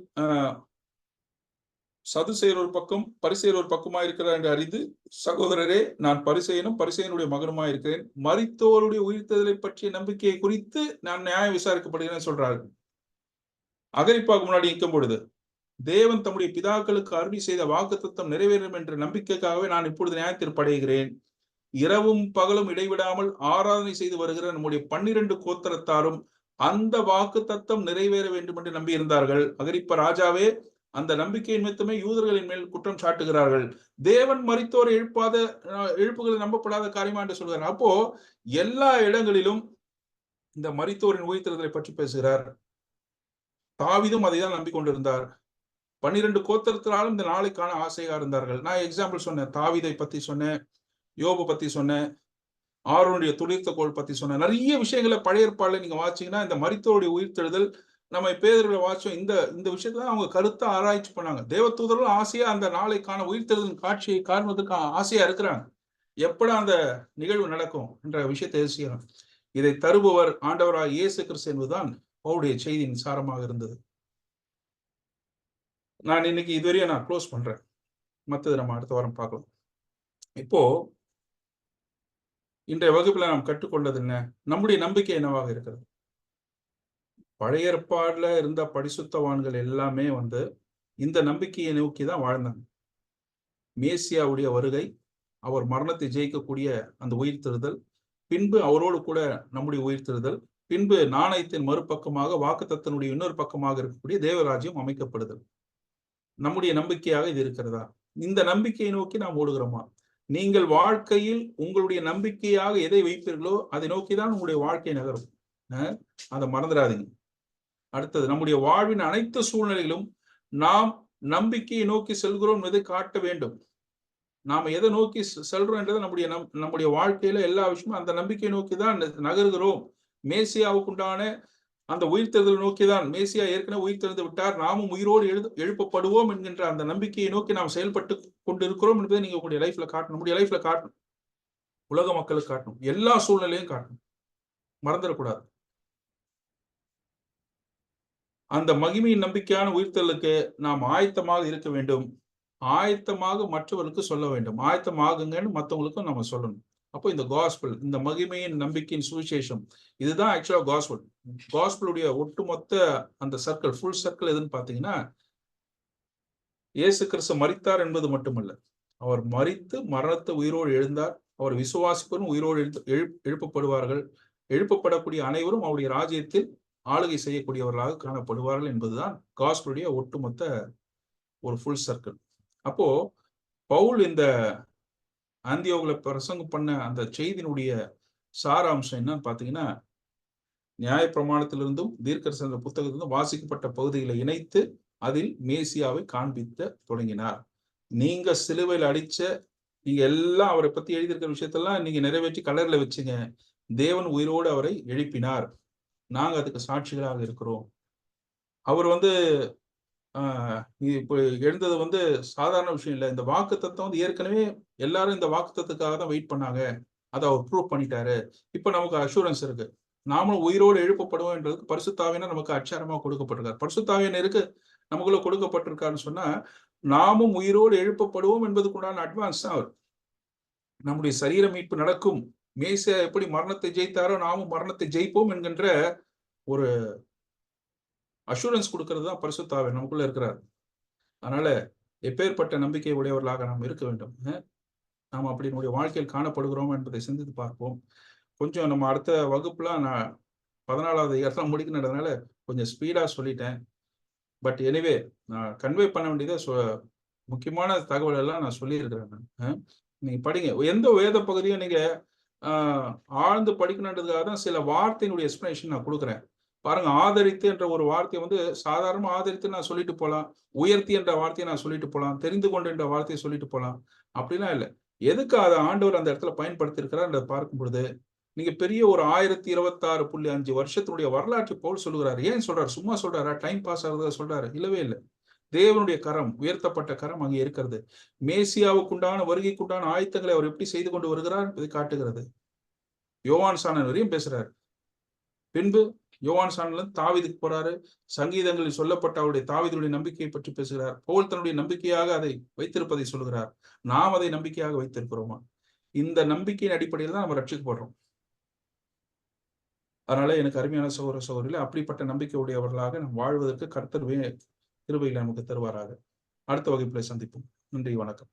சதுசேயர் ஒரு பக்கம், பரிசேயர் ஒரு பக்கமாக இருக்கிறார் என்று அறிந்து, சகோதரரே, நான் பரிசேயனும் பரிசேயனுடைய மகனுமாய் இருக்கிறேன். மரித்தோருடைய உயிர்த்தெழுதலை பற்றிய நம்பிக்கையை குறித்து நான் நியாயம் விசாரிக்கப்படுகிறேன் சொல்றார்கள். அகிரிப்பாவுக்கு முன்னாடி நிற்கும் பொழுது, தேவன் தம்முடைய பிதாக்களுக்கு அருளி செய்த வாக்குத்தத்தம் நிறைவேறும் என்ற நம்பிக்கைக்காகவே நான் இப்பொழுது நியாயத்தீர்ப்படைகிறேன். இரவும் பகலும் இடைவிடாமல் ஆராதனை செய்து வருகிற நம்முடைய 12 கோத்திரத்தாரும் அந்த வாக்குத்தத்தம் நிறைவேற வேண்டும் என்று நம்பியிருந்தார்கள். அகிரிப்பா ராஜாவே, அந்த நம்பிக்கை நிமித்தமே யூதர்களின் மேல் குற்றம் சாட்டுகிறார்கள். தேவன் மரித்தோரை எழுப்புகளை நம்பப்படாத காரியமா என்று சொல்கிறார். அப்போ எல்லா இடங்களிலும் இந்த மரித்தோரின் உயிர்த்தெழுதலை பற்றி பேசுகிறார். தாவீதும் அதை தான் நம்பிக்கொண்டிருந்தார். 12 கோத்திரத்தினாலும் இந்த நாளைக்கான ஆசையா இருந்தார்கள். நான் எக்ஸாம்பிள் சொன்னேன், தாவீதை பத்தி சொன்னேன், யோபு பத்தி சொன்னேன், ஆரோனுடைய துளிர்த்த கோல் பத்தி சொன்னேன். நிறைய விஷயங்களை பழைய ஏற்பாடுல நீங்க வாசிச்சீங்கன்னா, இந்த மரித்தோருடைய உயிர்த்தெழுதல் நம்ம பேதுருல வாசிச்சோம். இந்த விஷயத்துல அவங்க கருத்தா ஆராய்ச்சி பண்ணாங்க. தேவதூதர்கள் ஆசையா அந்த நாளைக்கான உயிர்த்தெழுதல் காட்சியை காண்பதற்கு ஆசையா இருக்கிறாங்க. எப்படா அந்த நிகழ்வு நடக்கும் என்ற விஷயத்தை யோசிக்கிறாங்க. இதை தருபவர் ஆண்டவராய் இயேசு கிறிஸ்து என்பதுதான் அவருடைய செய்தியின் சாரமாக இருந்தது. நான் இன்னைக்கு இதுவரையும் நான் க்ளோஸ் பண்றேன். மற்றது நம்ம அடுத்த வாரம் பார்க்கலாம். இப்போ இன்றைய வகுப்புல நாம் கற்றுக்கொண்டது என்ன? நம்முடைய நம்பிக்கை என்னவாக இருக்கிறது? பழைய ஏற்பாடுல இருந்த பரிசுத்தவான்கள் எல்லாமே இந்த நம்பிக்கையை நோக்கி தான் வாழ்ந்தாங்க. மேசியாவுடைய வருகை, அவர் மரணத்தை ஜெயிக்கக்கூடிய அந்த உயிர்த்தெழுதல், பின்பு அவரோடு கூட நம்முடைய உயிர்த்தெழுதல், பின்பு நாணயத்தின் மறுபக்கமாக வாக்குத்தத்தனுடைய இன்னொரு பக்கமாக இருக்கக்கூடிய தேவராஜ்யம் அமைக்கப்படுதல். நம்முடைய நம்பிக்கையாக இது இருக்கிறதா? இந்த நம்பிக்கையை நோக்கி நாம் ஓடுகிறோமா? நீங்கள் வாழ்க்கையில் உங்களுடைய நம்பிக்கையாக எதை வைப்பீர்களோ அதை நோக்கிதான் உங்களுடைய வாழ்க்கை நகரும். அதை மறந்துடாதீங்க. அடுத்தது, நம்முடைய வாழ்வின் அனைத்து சூழ்நிலைகளும் நாம் நம்பிக்கையை நோக்கி செல்கிறோம் என்பதை காட்ட வேண்டும். நாம எதை நோக்கி செல்றோம் என்றது நம்முடைய வாழ்க்கையில எல்லா விஷயமும் அந்த நம்பிக்கையை நோக்கி தான் நகர்கிறோம். மேசியாவுக்குண்டான அந்த உயிர்த்தெழுதல் நோக்கிதான், மேசியா ஏற்கனவே உயிர்த்தெழுந்து விட்டார், நாமும் உயிரோடு எழுப்பப்படுவோம் என்கின்ற அந்த நம்பிக்கையை நோக்கி நாம் செயல்பட்டு கொண்டிருக்கிறோம் என்பதை நீங்க உங்களுடைய லைஃப்ல காட்டணும். நம்முடைய லைஃப்ல காட்டணும், உலக மக்களுக்கு காட்டணும், எல்லா சூழ்நிலையும் காட்டணும். மறந்துடக்கூடாது. அந்த மகிமையின் நம்பிக்கையான உயிர்த்தெழுதலுக்கு நாம் ஆயத்தமாக இருக்க வேண்டும். ஆயத்தமாக மற்றவர்களுக்கு சொல்ல வேண்டும். ஆயத்தமாகுங்கன்னு மற்றவங்களுக்கும் நம்ம சொல்லணும். அப்போ இந்த காஸ்பல், இந்த மகிமையின் நம்பிக்கையின் சுவிசேஷம், இதுதான் ஆக்சுவலா காஸ்பல். காஸ்பலுடைய ஒட்டுமொத்த அந்த சர்க்கிள், ஃபுல் சர்க்கிள் எதுன்னு பாத்தீங்கன்னா, இயேசு கிறிஸ்து மரித்தார் என்பது மட்டுமல்ல, அவர் மரித்து மரணத்தை உயிரோடு எழுந்தார். அவர் விசுவாசிப்பவரும் உயிரோடு எழுப்பப்படுவார்கள். எழுப்பப்படக்கூடிய அனைவரும் அவருடைய ராஜ்யத்தில் ஆளுகை செய்யக்கூடியவர்களாக காணப்படுவார்கள் என்பதுதான் காஸ்பலுடைய ஒட்டுமொத்த ஒரு ஃபுல் சர்க்கிள். அப்போ பவுல் இந்த ஆந்தியோகுல பிரசங்கம் பண்ண அந்த செய்தியினுடைய சாராம்சம் என்னன்னு பாத்தீங்கன்னா, நியாயப்பிரமாணத்திலிருந்தும் தீர்க்கதரிசன புத்தகத்திலிருந்தும் வாசிக்கப்பட்ட பகுதிகளை இணைத்து அதில் மேசியாவை காண்பிக்க தொடங்கினார். நீங்க சிலுவையில் அடிச்ச, நீங்க எல்லாம் அவரை பத்தி எழுதியிருக்கிற விஷயத்தெல்லாம் நீங்க நிறைவேற்றி கலர்ல வச்சுங்க. தேவன் உயிரோடு அவரை எழுப்பினார். நாங்க அதுக்கு சாட்சிகளாக இருக்கிறோம். அவர் இப்போ எழுந்தது சாதாரண விஷயம் இல்லை. இந்த வாக்குத்தத்தம் ஏற்கனவே எல்லாரும் இந்த வாக்குத்தத்துக்காக தான் வெயிட் பண்ணாங்க. அதை அவர் ப்ரூவ் பண்ணிட்டாரு. இப்ப நமக்கு அஷூரன்ஸ் இருக்கு. நாமளும் உயிரோடு எழுப்பப்படுவோம் என்றதுக்கு பரிசுத்த ஆவியானவர் நமக்கு அச்சாரமா கொடுக்கப்பட்டிருக்கார். பரிசுத்த ஆவியானவருக்கு நமக்குள்ள கொடுக்கப்பட்டிருக்காருன்னு சொன்னா, நாமும் உயிரோடு எழுப்பப்படுவோம் என்பதுக்குண்டான அட்வான்ஸ் தான் அவர். நம்முடைய சரீர மீட்பு நடக்கும். மேசியா எப்படி மரணத்தை ஜெயித்தாரோ நாமும் மரணத்தை ஜெயிப்போம் என்கின்ற ஒரு அஷூரன்ஸ் கொடுக்கிறது தான் பரிசுத்த ஆவியானவர் நமக்குள்ள இருக்கிறார். அதனால எப்பேற்பட்ட நம்பிக்கை உடையவர்களாக நாம் இருக்க வேண்டும். நாம் அப்படி நம்முடைய வாழ்க்கையில் காணப்படுகிறோம் என்பதை சிந்தித்து பார்ப்போம். கொஞ்சம் நம்ம அடுத்த வகுப்புல நான் 14வது இடத்துல முடிக்கணுன்றதுனால கொஞ்சம் ஸ்பீடா சொல்லிட்டேன். பட் எனிவே, நான் கன்வே பண்ண வேண்டியதை முக்கியமான தகவல் எல்லாம் நான் சொல்லியிருக்கிறேன். நீங்க படிங்க. எந்த வேத பகுதியும் நீங்க ஆழ்ந்து படிக்கணுன்றதுக்காக தான் சில வார்த்தையினுடைய எக்ஸ்பிளனேஷன் நான் கொடுக்குறேன். பாருங்க, ஆதரித்து என்ற ஒரு வார்த்தையை சாதாரண ஆதரித்து நான் சொல்லிட்டு போகலாம், உயர்த்தி என்ற வார்த்தையை நான் சொல்லிட்டு போகலாம், தெரிந்து கொண்டு என்ற வார்த்தையை சொல்லிட்டு போகலாம். அப்படிலாம் இல்லை. எதுக்கு அதை ஆண்டவர் அந்த இடத்துல பயன்படுத்தி இருக்கிறார் பார்க்கும் பொழுது, நீங்க பெரிய ஒரு 1026.5 வருஷத்தினுடைய வரலாற்று பவுல் சொல்லுகிறார். ஏன் சொல்றாரு? சும்மா சொல்றாரா? டைம் பாஸ் ஆகுறதா சொல்றாரு? இல்லவே இல்லை. தேவனுடைய கரம், உயர்த்தப்பட்ட கரம் அங்கே இருக்கிறது. மேசியாவுக்குண்டான வருகைக்குண்டான ஆயத்தங்களை அவர் எப்படி செய்து கொண்டு வருகிறார் என்பதை காட்டுகிறது. யோவான் சாணன் வரையும் பேசுறாரு. பின்பு யோவான் சாணன் தாவீதுக்கு போறாரு. சங்கீதங்களில் சொல்லப்பட்ட அவருடைய தாவீதுடைய நம்பிக்கையை பற்றி பேசுகிறார். பவுல் தன்னுடைய நம்பிக்கையாக அதை வைத்திருப்பதை சொல்கிறார். நாம் அதை நம்பிக்கையாக வைத்திருக்கிறோமா? இந்த நம்பிக்கையின் அடிப்படையில் தான் நம்ம ரட்சிக்கப்படுறோம். அதனால எனக்கு அருமையான சகோதர சகோதரிகளே, அப்படிப்பட்ட நம்பிக்கை உடையவர்களாக நாம் வாழ்வதற்கு கர்த்தர் கிருபையில நமக்கு தருவாராக. அடுத்த வகுப்பிலே சந்திப்போம். நன்றி, வணக்கம்.